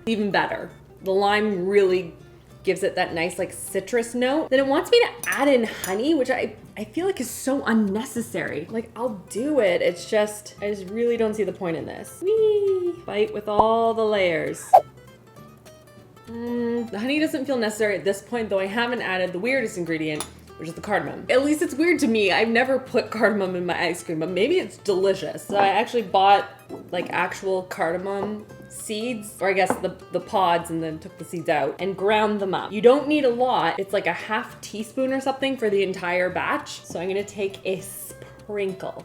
Even better. The lime really gives it that nice like citrus note. Then it wants me to add in honey, which I feel like is so unnecessary. Like I'll do it. It's just, I just really don't see the point in this. Whee! Bite with all the layers. The honey doesn't feel necessary at this point, though I haven't added the weirdest ingredient, which is the cardamom. At least it's weird to me. I've never put cardamom in my ice cream, but maybe it's delicious. So I actually bought like actual cardamom seeds, or I guess the pods, and then took the seeds out and ground them up. You don't need a lot. It's like a half teaspoon or something for the entire batch. So I'm gonna take a sprinkle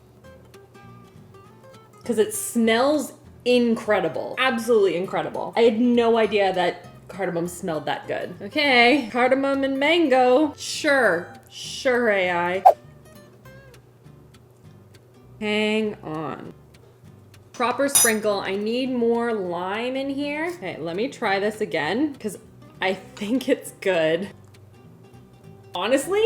because it smells incredible. Absolutely incredible. I had no idea that cardamom smelled that good. Okay, cardamom and mango. Sure AI. Hang on. Proper sprinkle. I need more lime in here. Okay, let me try this again because I think it's good. Honestly,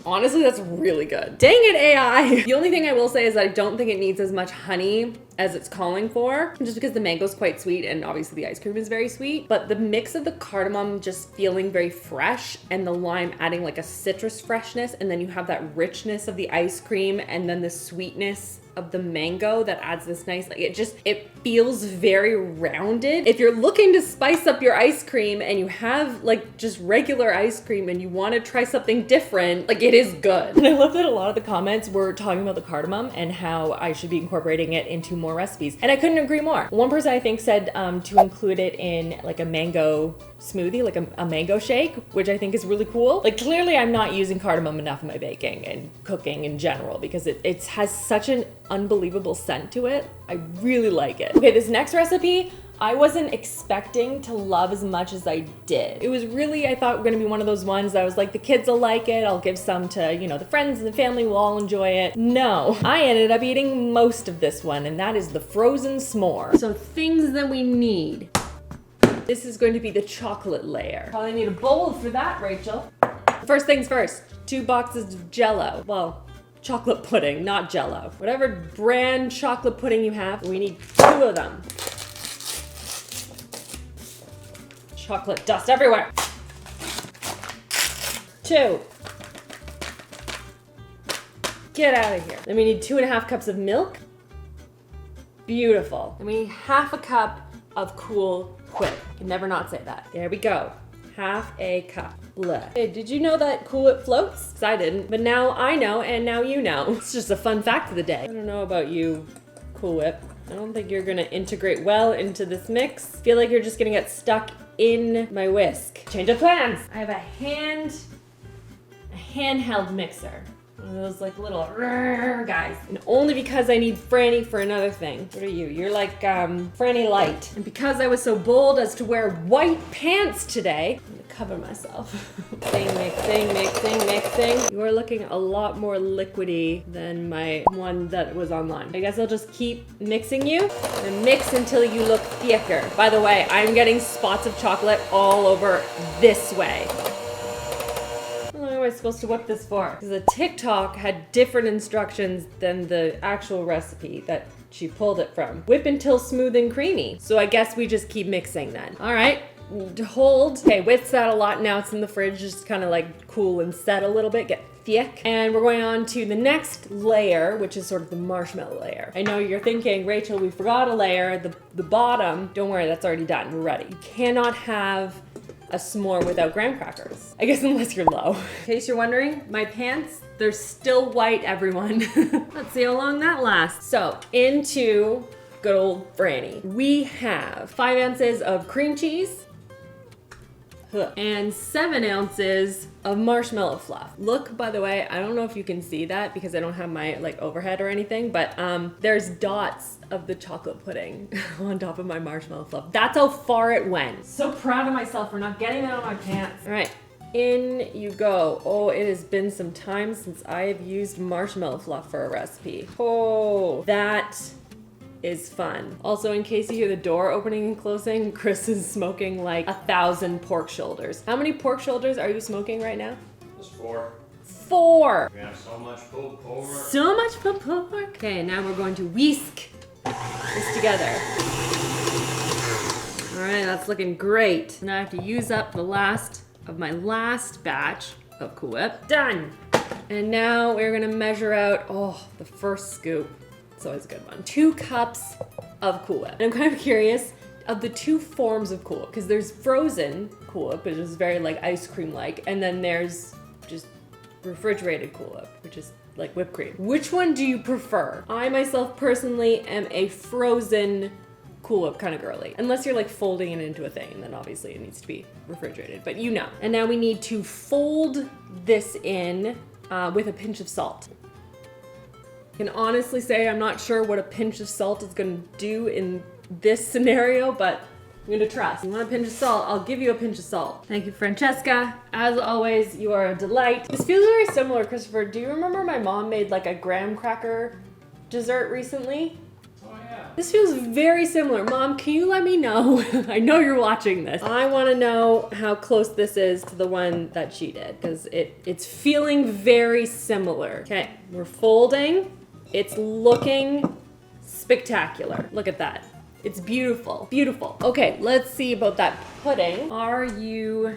that's really good. Dang it, AI. The only thing I will say is that I don't think it needs as much honey as it's calling for, just because the mango's quite sweet and obviously the ice cream is very sweet. But the mix of the cardamom just feeling very fresh and the lime adding like a citrus freshness, and then you have that richness of the ice cream and then the sweetness of the mango that adds this nice, like it feels very rounded. If you're looking to spice up your ice cream and you have like just regular ice cream and you want to try something different, like it is good. And I love that a lot of the comments were talking about the cardamom and how I should be incorporating it into more recipes. And I couldn't agree more. One person I think said to include it in like a mango smoothie, like a mango shake, which I think is really cool. Like clearly I'm not using cardamom enough in my baking and cooking in general because it has such an unbelievable scent to it. I really like it. Okay, this next recipe I wasn't expecting to love as much as I did. It was really, I thought, gonna be one of those ones that I was like, the kids will like it, I'll give some to, the friends and the family will all enjoy it. No, I ended up eating most of this one, and that is the frozen s'more. So things that we need. This is going to be the chocolate layer. Probably need a bowl for that, Rachel. First things first, 2 boxes of Jell-O. Well, chocolate pudding, not Jell-O. Whatever brand chocolate pudding you have, we need 2 of them. Chocolate dust everywhere. 2. Get out of here. Then we need 2.5 cups of milk. Beautiful. And we need 1/2 cup of Cool Whip. Can never not say that. There we go. 1/2 cup. Blah. Hey, did you know that Cool Whip floats? 'Cause I didn't, but now I know, and now you know. It's just a fun fact of the day. I don't know about you, Cool Whip. I don't think you're gonna integrate well into this mix. I feel like you're just gonna get stuck in my whisk. Change of plans. I have a handheld mixer. One of those like little guys. And only because I need Franny for another thing. What are you? You're like Franny Light. And because I was so bold as to wear white pants today, I'm gonna cover myself. Thing maker. Mixing. You are looking a lot more liquidy than my one that was online. I guess I'll just keep mixing you and mix until you look thicker. By the way, I'm getting spots of chocolate all over this way. What am I supposed to whip this for? Because the TikTok had different instructions than the actual recipe that she pulled it from. Whip until smooth and creamy. So I guess we just keep mixing then. All right. Hold. Okay, whipped that a lot. Now it's in the fridge, just kind of like cool and set a little bit, get thick. And we're going on to the next layer, which is sort of the marshmallow layer. I know you're thinking, Rachel, we forgot a layer, the bottom. Don't worry, that's already done. We're ready. You cannot have a s'more without graham crackers. I guess unless you're low. In case you're wondering, my pants, they're still white, everyone. Let's see how long that lasts. So into good old Franny. We have 5 ounces of cream cheese, and 7 ounces of marshmallow fluff. Look, by the way, I don't know if you can see that because I don't have my like overhead or anything, but there's dots of the chocolate pudding on top of my marshmallow fluff. That's how far it went. So proud of myself for not getting that on my pants. All right, in you go. Oh, it has been some time since I have used marshmallow fluff for a recipe. Oh, that is fun. Also, in case you hear the door opening and closing, Chris is smoking like 1,000 pork shoulders. How many pork shoulders are you smoking right now?
Just 4.
4!
We have so much pulled pork.
So much pulled pork. Okay, now we're going to whisk this together. All right, that's looking great. Now I have to use up the last of my last batch of Cool Whip. Done! And now we're gonna measure out, the first scoop. It's always a good one. 2 cups of Cool Whip. And I'm kind of curious of the 2 forms of Cool Whip, because there's frozen Cool Whip, which is very like ice cream-like, and then there's just refrigerated Cool Whip, which is like whipped cream. Which one do you prefer? I myself personally am a frozen Cool Whip kind of girly. Unless you're like folding it into a thing, and then obviously it needs to be refrigerated, but you know. And now we need to fold this in with a pinch of salt. I can honestly say I'm not sure what a pinch of salt is going to do in this scenario, but I'm going to trust. You want a pinch of salt? I'll give you a pinch of salt. Thank you, Francesca. As always, you are a delight. This feels very similar, Christopher. Do you remember my mom made like a graham cracker dessert recently?
Oh yeah.
This feels very similar. Mom, can you let me know? I know you're watching this. I want to know how close this is to the one that she did, because it's feeling very similar. Okay, we're folding. It's looking spectacular. Look at that. It's beautiful. Beautiful. Okay, let's see about that pudding. Are you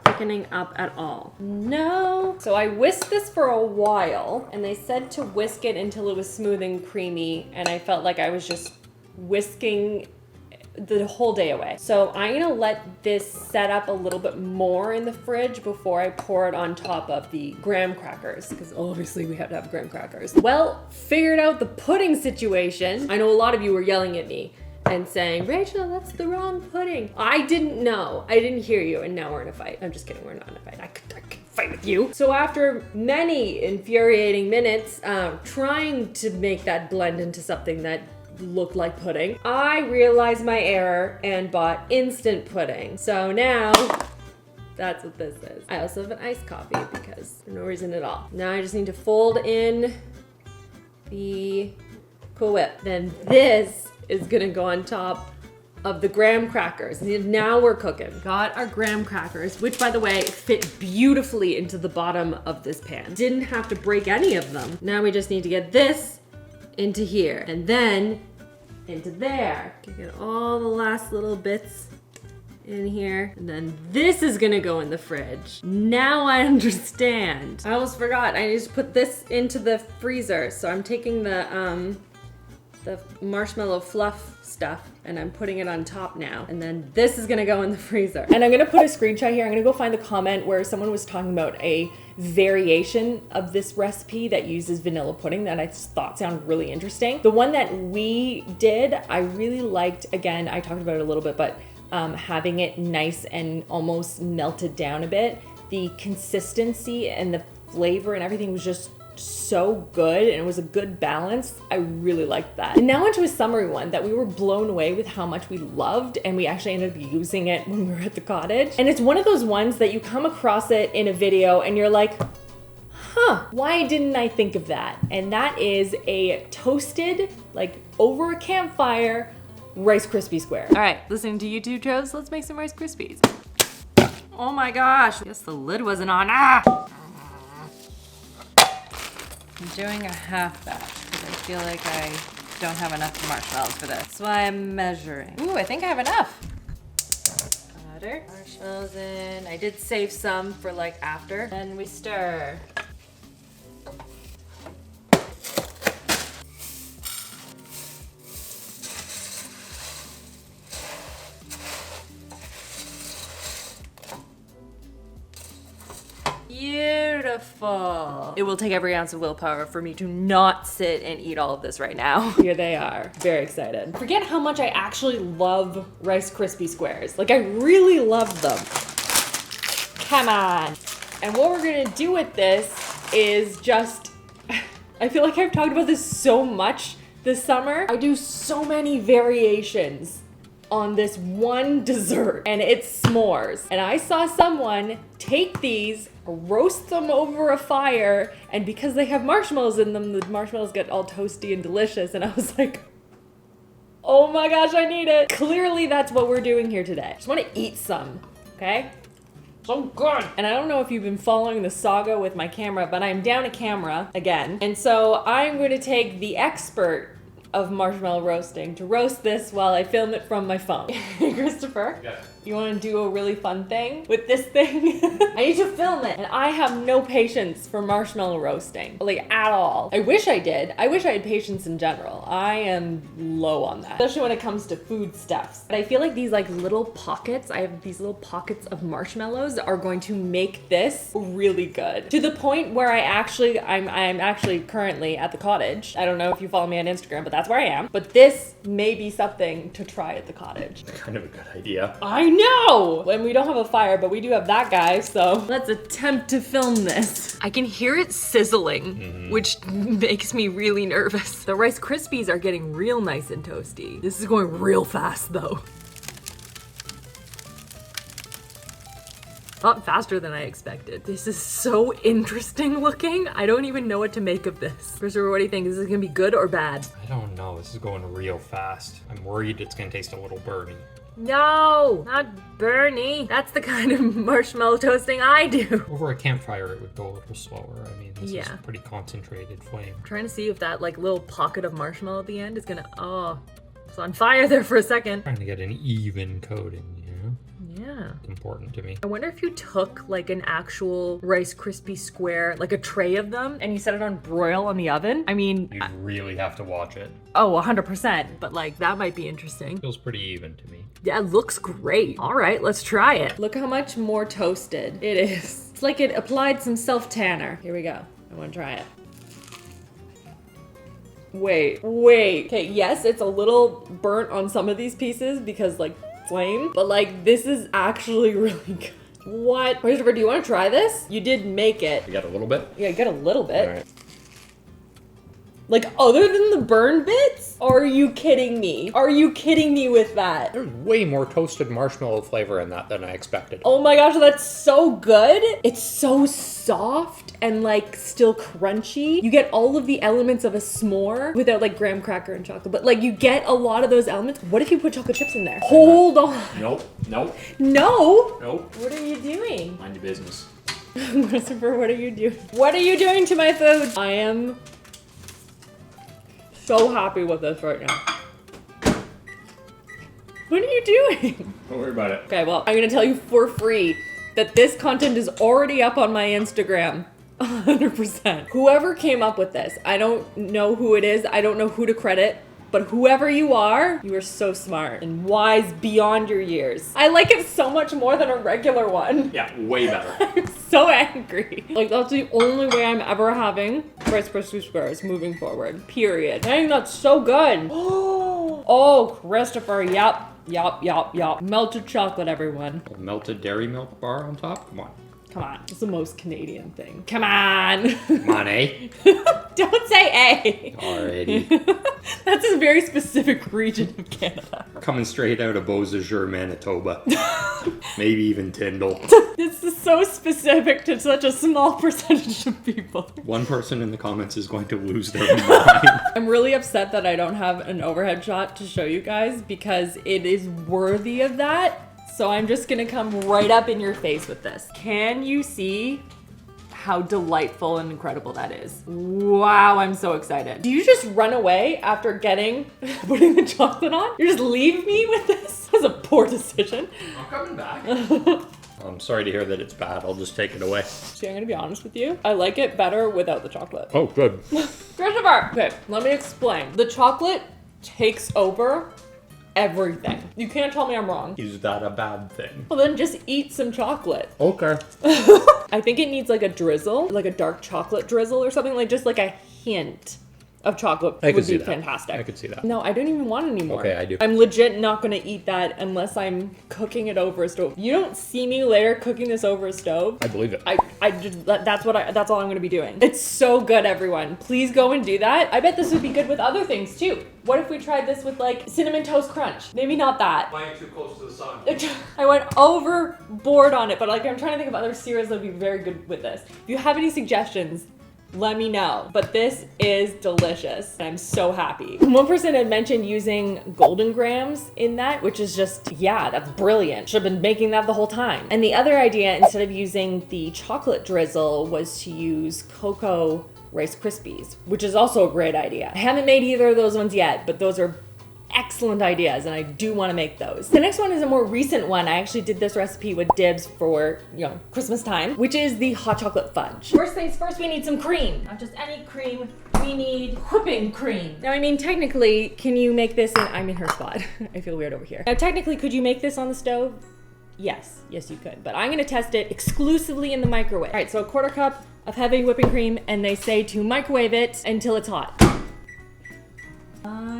thickening up at all? No. So I whisked this for a while, and they said to whisk it until it was smooth and creamy, and I felt like I was just whisking the whole day away. So I'm gonna let this set up a little bit more in the fridge before I pour it on top of the graham crackers, because obviously we have to have graham crackers. Well, figured out the pudding situation. I know a lot of you were yelling at me and saying, Rachel, that's the wrong pudding. I didn't know. I didn't hear you, and now we're in a fight. I'm just kidding, we're not in a fight. I could fight with you. So after many infuriating minutes trying to make that blend into something that looked like pudding, I realized my error and bought instant pudding. So now that's what this is. I also have an iced coffee because for no reason at all. Now I just need to fold in the Cool Whip. Then this is gonna go on top of the graham crackers. Now we're cooking. Got our graham crackers, which by the way fit beautifully into the bottom of this pan. Didn't have to break any of them. Now we just need to get this into here and then into there. Get all the last little bits in here, and then this is gonna go in the fridge. Now I understand. I almost forgot. I need to put this into the freezer. So I'm taking the marshmallow fluff stuff and I'm putting it on top now, and then this is gonna go in the freezer. And I'm gonna put a screenshot here. I'm gonna go find the comment where someone was talking about a variation of this recipe that uses vanilla pudding that I thought sounded really interesting. The one that we did, I really liked. Again, I talked about it a little bit, but having it nice and almost melted down a bit. The consistency and the flavor and everything was just so good and it was a good balance. I really liked that. And now onto a summery one that we were blown away with how much we loved, and we actually ended up using it when we were at the cottage. And it's one of those ones that you come across it in a video and you're like, huh, why didn't I think of that? And that is a toasted, like over a campfire, Rice Krispie square. All right, listening to YouTube shows, let's make some Rice Krispies. Oh my gosh, I guess the lid wasn't on. Ah! I'm doing a half batch because I feel like I don't have enough marshmallows for this. That's why I'm measuring. Ooh, I think I have enough. Butter, marshmallows in. I did save some for like after. Then we stir. Beautiful. It will take every ounce of willpower for me to not sit and eat all of this right now. Here they are. Very excited. Forget how much I actually love Rice Krispie squares. Like, I really love them. Come on. And what we're gonna do with this is just, I feel like I've talked about this so much this summer. I do so many variations on this one dessert, and it's s'mores. And I saw someone take these, roast them over a fire, and because they have marshmallows in them, the marshmallows get all toasty and delicious. And I was like, oh my gosh, I need it. Clearly that's what we're doing here today. Just want to eat some, okay? So good. And I don't know if you've been following the saga with my camera, but I'm down a camera again. And so I'm going to take the expert of marshmallow roasting to roast this while I film it from my phone. Christopher?
Yeah.
You want to do a really fun thing with this thing? I need to film it. And I have no patience for marshmallow roasting, like at all. I wish I did. I wish I had patience in general. I am low on that, especially when it comes to foodstuffs. But I feel like these like little pockets, I have these little pockets of marshmallows are going to make this really good. To the point where I'm actually currently at the cottage. I don't know if you follow me on Instagram, but that's where I am. But this may be something to try at the cottage.
Kind of a good idea.
I know! And we don't have a fire, but we do have that guy, so let's attempt to film this. I can hear it sizzling, which makes me really nervous. The Rice Krispies are getting real nice and toasty. This is going real fast, though. A lot faster than I expected. This is so interesting looking. I don't even know what to make of this. Christopher, what do you think? Is this gonna be good or bad?
I don't know. This is going real fast. I'm worried it's gonna taste a little burny.
No, not Bernie. That's the kind of marshmallow toasting I do.
Over a campfire, it would go a little slower. I mean, this is
Yeah.
a pretty concentrated flame.
I'm trying to see if that like little pocket of marshmallow at the end is gonna, it's on fire there for a second.
Trying to get an even coating, you know?
Yeah.
It's important to me.
I wonder if you took like an actual Rice Krispie square, like a tray of them, and you set it on broil on the oven. I mean,
You really have to watch it.
100%, but like that might be interesting.
Feels pretty even to me.
Yeah, it looks great. All right, let's try it. Look how much more toasted it is. It's like it applied some self-tanner. Here we go. I want to try it. Wait. Okay, yes, it's a little burnt on some of these pieces because like flame, but like this is actually really good. What? Christopher, do you want to try this? You did make it.
You got a little bit?
Yeah, you got a little bit.
All right.
Like, other than the burn bits? Are you kidding me? Are you kidding me with that?
There's way more toasted marshmallow flavor in that than I expected.
Oh my gosh, that's so good. It's so soft and like still crunchy. You get all of the elements of a s'more without like graham cracker and chocolate, but like you get a lot of those elements. What if you put chocolate chips in there? Hold on.
Nope.
No.
Nope.
What are you doing?
Mind your business.
Christopher, what are you doing? What are you doing to my food? I am so happy with this right now. What are you doing?
Don't worry about it.
Okay, well, I'm gonna tell you for free that this content is already up on my Instagram. 100%. Whoever came up with this, I don't know who it is, I don't know who to credit, but whoever you are so smart and wise beyond your years. I like it so much more than a regular one.
Yeah, way better.
I'm so angry. Like, that's the only way I'm ever having Rice Krispie squares moving forward. Period. I think that's so good. Oh, Christopher, yup. Melted chocolate, everyone.
A melted dairy milk bar on top? Come on.
Come on. It's the most Canadian thing. Come on.
Come on, eh?
Don't say A.
Alrighty.
That's a very specific region of Canada.
Coming straight out of Beausejour, Manitoba. Maybe even Tyndall.
This is so specific to such a small percentage of people.
One person in the comments is going to lose their mind.
I'm really upset that I don't have an overhead shot to show you guys because it is worthy of that. So I'm just gonna come right up in your face with this. Can you see how delightful and incredible that is? Wow, I'm so excited. Do you just run away after putting the chocolate on? You just leave me with this? That was a poor decision.
I'm coming back. I'm sorry to hear that it's bad. I'll just take it away.
See, I'm gonna be honest with you. I like it better without the chocolate.
Oh, good.
Christopher! Okay, let me explain. The chocolate takes over everything. You can't tell me I'm wrong.
Is that a bad thing?
Well, then just eat some chocolate.
Okay.
I think it needs like a drizzle, like a dark chocolate drizzle or something, like just like a hint of chocolate
I could
would
see
be
that.
fantastic.
I could see that.
No, I don't even want it anymore.
Okay, I do.
I'm legit not gonna eat that unless I'm cooking it over a stove. You don't see me later cooking this over a stove.
I believe it.
I just, that's all I'm gonna be doing. It's so good, everyone. Please go and do that. I bet this would be good with other things too. What if we tried this with like Cinnamon Toast Crunch? Maybe not that.
Flying too close to the sun.
I went overboard on it, but like I'm trying to think of other cereals that would be very good with this. If you have any suggestions, let me know. But this is delicious. And I'm so happy. One person had mentioned using golden grams in that, which is just, yeah, that's brilliant. Should have been making that the whole time. And the other idea, instead of using the chocolate drizzle, was to use cocoa Rice Krispies, which is also a great idea. I haven't made either of those ones yet, but those are excellent ideas and I do want to make those. The next one is a more recent one. I actually did this recipe with Dibs for, Christmas time, which is the hot chocolate fudge. First things first, we need some cream. Not just any cream, we need whipping cream. Now, I mean, technically, can you make this I'm in her spot. I feel weird over here. Now, technically, could you make this on the stove? Yes, you could, but I'm gonna test it exclusively in the microwave. All right, so a 1/4 cup of heavy whipping cream, and they say to microwave it until it's hot.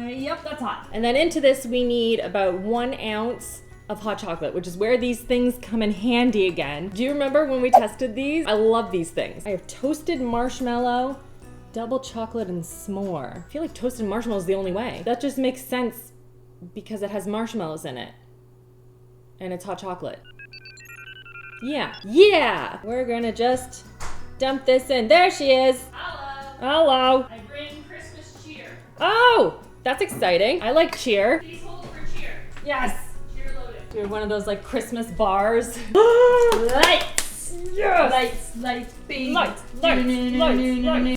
Yep, that's hot. And then into this, we need about 1 ounce of hot chocolate, which is where these things come in handy again. Do you remember when we tested these? I love these things. I have toasted marshmallow, double chocolate, and s'more. I feel like toasted marshmallow is the only way. That just makes sense because it has marshmallows in it. And it's hot chocolate. Yeah! We're gonna just dump this in. There she is. Hello.
I bring Christmas cheer.
Oh, that's exciting. I like cheer.
Please hold for cheer.
Yes.
Cheer loaded.
You're one of those like Christmas bars.
Lights.
Yes.
Lights, baby.
Lights.
Where's she going?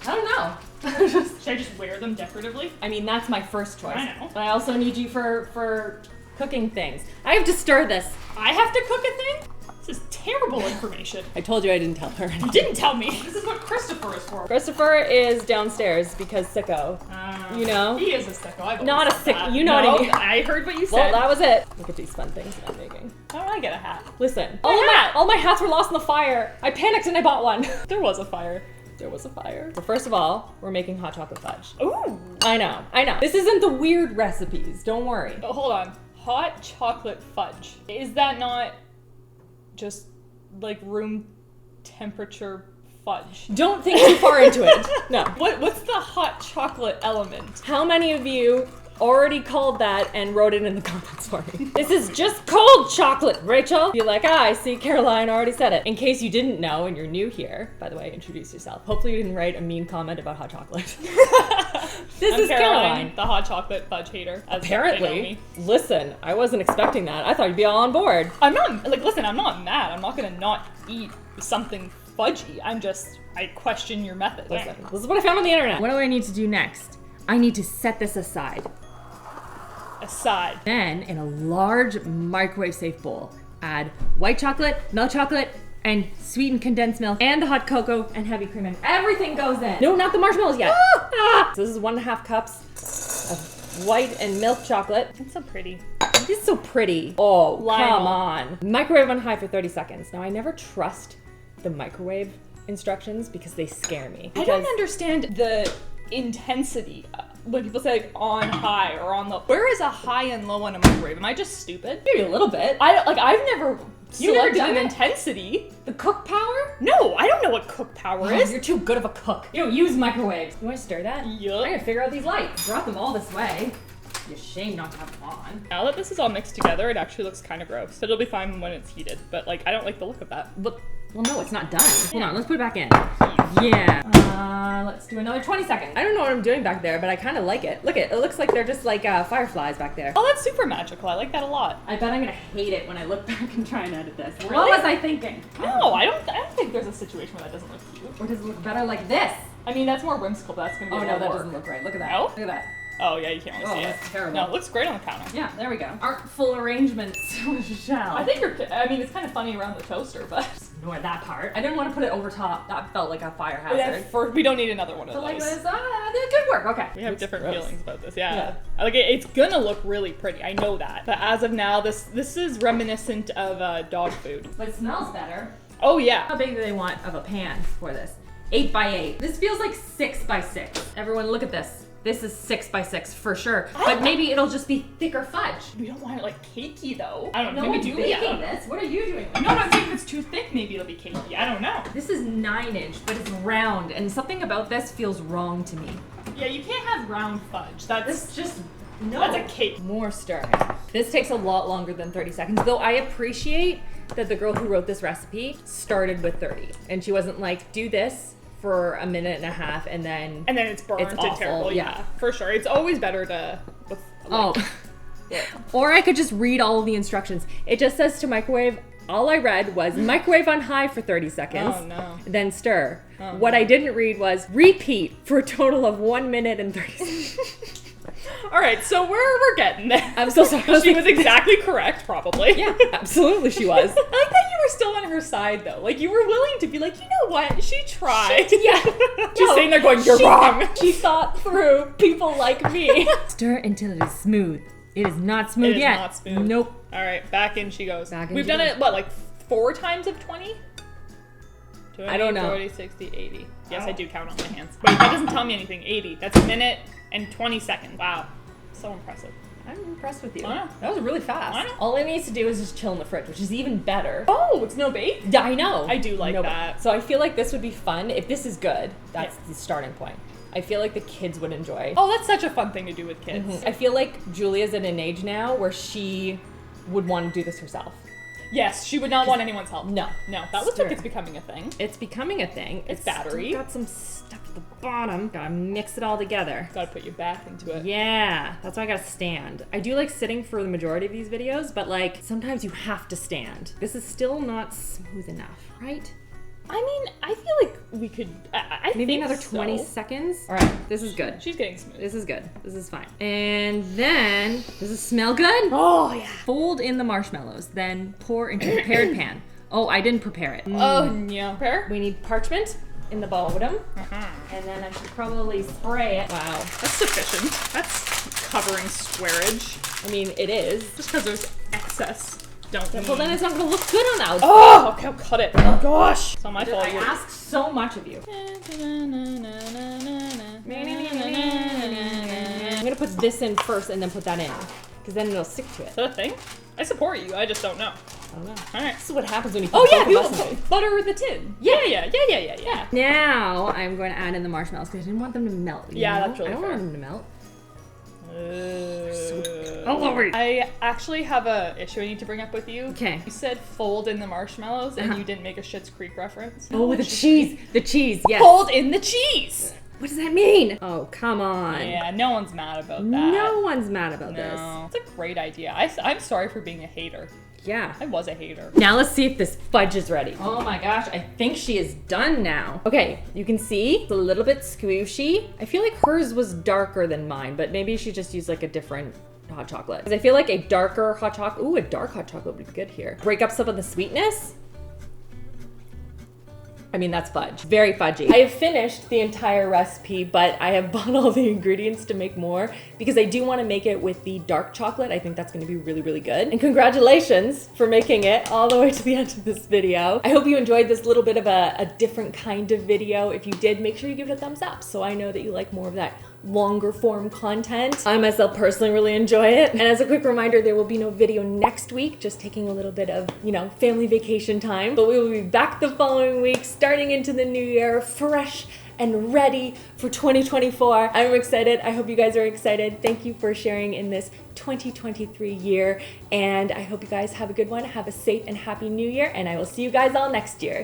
I don't know.
Should I just wear them decoratively?
I mean, that's my first choice.
I know.
But I also need you for cooking things. I have to stir this.
I have to cook a thing? This is terrible information.
I told you I didn't tell her.
You didn't tell me. This is what Christopher is for.
Christopher is downstairs because sicko. He
is a sicko. I've
Not a
always said
sicko.
that.
You know what I mean.
I heard what you
Well,
said.
that was it. Look at these fun things that I'm making.
How do I get a hat?
Listen,
hat.
all my hats were lost in the fire. I panicked and I bought one.
There was a fire.
There was a fire. So first of all, we're making hot chocolate fudge.
Ooh.
I know. This isn't the weird recipes. Don't worry.
Oh, hold on. Hot chocolate fudge. Is that not just like room temperature fudge?
Don't think too far into it. No.
What's the hot chocolate element?
How many of you already called that and wrote it in the comments for me? This is just cold chocolate, Rachel. You're like, I see Caroline already said it. In case you didn't know and you're new here, by the way, introduce yourself. Hopefully you didn't write a mean comment about hot chocolate. This is Caroline,
the hot chocolate fudge hater. As they know
Apparently.
me.
Listen, I wasn't expecting that. I thought you'd be all on board.
I'm not, listen, I'm not mad. I'm not gonna not eat something fudgy. I question your method.
Listen, this is what I found on the internet. What do I need to do next? I need to set this aside.
Aside.
Then, in a large microwave-safe bowl, add white chocolate, milk chocolate, and sweetened condensed milk, and the hot cocoa, and heavy cream, and everything goes in. No, not the marshmallows yet. So this is 1.5 cups of white and milk chocolate.
It's so pretty.
It is so pretty. Oh,
Lionel.
come on. Microwave on high for 30 seconds. Now, I never trust the microwave instructions because they scare me.
I don't understand the intensity when people say like on high or on low. Where is a high and low on a microwave? Am I just stupid?
Maybe a little bit.
I've never
You never
selected
done
in
it?
intensity.
The cook power?
No, I don't know what cook power
Oh,
is.
you're too good of a cook. You don't use microwaves. You want to stir that?
Yup.
I gotta figure out these lights. Brought them all this way. You're shame not to have them on.
Now that this is all mixed together, it actually looks kind of gross. It'll be fine when it's heated, but like I don't like the look of that.
But, well, no, it's not done. Hold on, let's put it back in. Yeah. Let's do another 20 seconds. I don't know what I'm doing back there, but I kind of like it. Look it looks like they're just like fireflies back there.
Oh, that's super magical. I like that a lot.
I bet I'm gonna hate it when I look back and try and edit this.
Really?
What was I thinking?
No, I don't think there's a situation where that doesn't look cute.
Or does it look better like this?
I mean, that's more whimsical, but that's gonna be
Oh
a
no,
lot
that
of work.
doesn't look right. Look at that.
No?
Look at that.
Oh yeah, you can't really
Oh,
see it.
that's terrible.
No, it looks great on the counter.
Yeah, there we go. Artful arrangements, Michelle.
I think I mean, it's kind of funny around the toaster, but
Ignore that part. I didn't want to put it over top. That felt like a fire hazard.
we don't need another one of
But like
those.
this, did good work. Okay.
We have
Looks
different
gross.
feelings about this. Yeah.
Yeah.
Like it's gonna look really pretty. I know that. But as of now, this is reminiscent of dog food.
But it smells better.
Oh yeah.
How big do they want of a pan for this? 8 by 8. This feels like 6 by 6. Everyone look at this. This is 6 by 6 for sure. But maybe it'll just be thicker fudge.
We don't want it like cakey though. I don't know.
No
Maybe
one's
do we? I
baking
don't know.
this. What are you doing?
No, I'm saying if it's too thick, maybe it'll be cakey. I don't know.
This is 9-inch, but it's round, and something about this feels wrong to me.
Yeah, you can't have round fudge. That's
This just no.
That's a cake.
More stirring. This takes a lot longer than 30 seconds, though I appreciate that the girl who wrote this recipe started with 30, and she wasn't like, do this for a minute and a half, and then
it's burnt
It's
and
awful,
terrible.
yeah.
Yeah, for sure. It's always better to.
oh. Or I could just read all of the instructions. It just says to microwave. All I read was microwave on high for 30 seconds.
Oh, no.
Then stir.
Oh,
what
no.
I didn't read was repeat for a total of 1 minute and 30 seconds.
All right, so we're getting there.
I'm so sorry.
She was exactly correct, probably.
Yeah, absolutely she was.
I like that you were still on her side, though. Like, you were willing to be like, you know what? She tried.
Yeah.
Just sitting there going, you're wrong.
She thought through people like me. Stir until it is smooth. It is not smooth
It is
yet.
not smooth.
Nope.
All right, back in she goes.
Back in
We've
she
done
goes.
it, what, like 4 times of 20? 20,
I don't know.
40, 60, 80. Yes, I do count on my hands. Wait, that doesn't tell me anything. 80. That's a minute and 20 seconds. Wow. So impressive.
I'm impressed with you.
I know.
That was really fast.
I know.
All it needs to do is just chill in the fridge, which is even better.
Oh, it's no bake?
Yeah, I know.
I do like
No, but-
that.
So I feel like this would be fun. If this is good, that's the starting point. I feel like the kids would enjoy.
Oh, that's such a fun thing to do with kids.
I feel like Julia's at an age now where she would want to do this herself.
Yes, she would not want anyone's help.
No.
No, that looks
Stir.
like it's becoming a thing.
It's becoming a thing.
It's
still
battery.
got some stuff at the bottom. Gotta mix it all together.
Gotta put your back into it.
Yeah, that's why I gotta stand. I do like sitting for the majority of these videos, but like sometimes you have to stand. This is still not smooth enough, right?
I mean, I feel like we could. I
Maybe
think
another 20
so.
seconds. All right, this is good.
She's getting smooth.
This is good. This is fine. And then, does it smell good?
Oh yeah.
Fold in the marshmallows, then pour into a prepared pan. Oh, I didn't prepare it.
Oh yeah. Fair.
We need parchment in the bottom, and then I should probably spray it. Wow.
That's sufficient. That's covering squareage.
I mean, it is.
Just because there's excess. Don't.
Well, then it's not gonna look good on the outside.
Oh, okay, I'll cut it. Oh gosh. It's not my fault.
I asked so much of you. I'm gonna put this in first and then put that in, because then it'll stick to it.
Is that a thing? I support you. I just don't know.
I don't know.
All right.
This is what happens when you put
Oh yeah,
both
you
of us in it.
butter the tin. Yeah.
Now I'm going to add in the marshmallows because I didn't want them to melt. you
Yeah,
know?
that's really
I don't
fair.
want them to melt.
I actually have a issue I need to bring up with you.
Okay.
You said fold in the marshmallows and
Uh-huh.
you didn't make a Schitt's Creek reference.
Oh, the cheese. The cheese. Yes.
Fold in the cheese.
What does that mean? Oh, come on.
Yeah, no one's mad about that.
No one's mad about
No. It's a great idea. I'm sorry for being a hater.
this. Yeah.
I was a hater.
Now let's see if this fudge is ready. Oh my gosh, I think she is done now. Okay, you can see it's a little bit squishy. I feel like hers was darker than mine, but maybe she just used like a different hot chocolate. Because I feel like a darker hot chocolate, ooh, a dark hot chocolate would be good here. Break up some of the sweetness. I mean, that's fudge. Very fudgy. I have finished the entire recipe, but I have bought all the ingredients to make more because I do want to make it with the dark chocolate. I think that's going to be really, really good. And congratulations for making it all the way to the end of this video. I hope you enjoyed this little bit of a different kind of video. If you did, make sure you give it a thumbs up so I know that you like more of that longer form content. I myself personally really enjoy it. And as a quick reminder, there will be no video next week, just taking a little bit of, family vacation time. But we will be back the following week, starting into the new year, fresh and ready for 2024. I'm excited. I hope you guys are excited. Thank you for sharing in this 2023 year. And I hope you guys have a good one. Have a safe and happy new year. And I will see you guys all next year.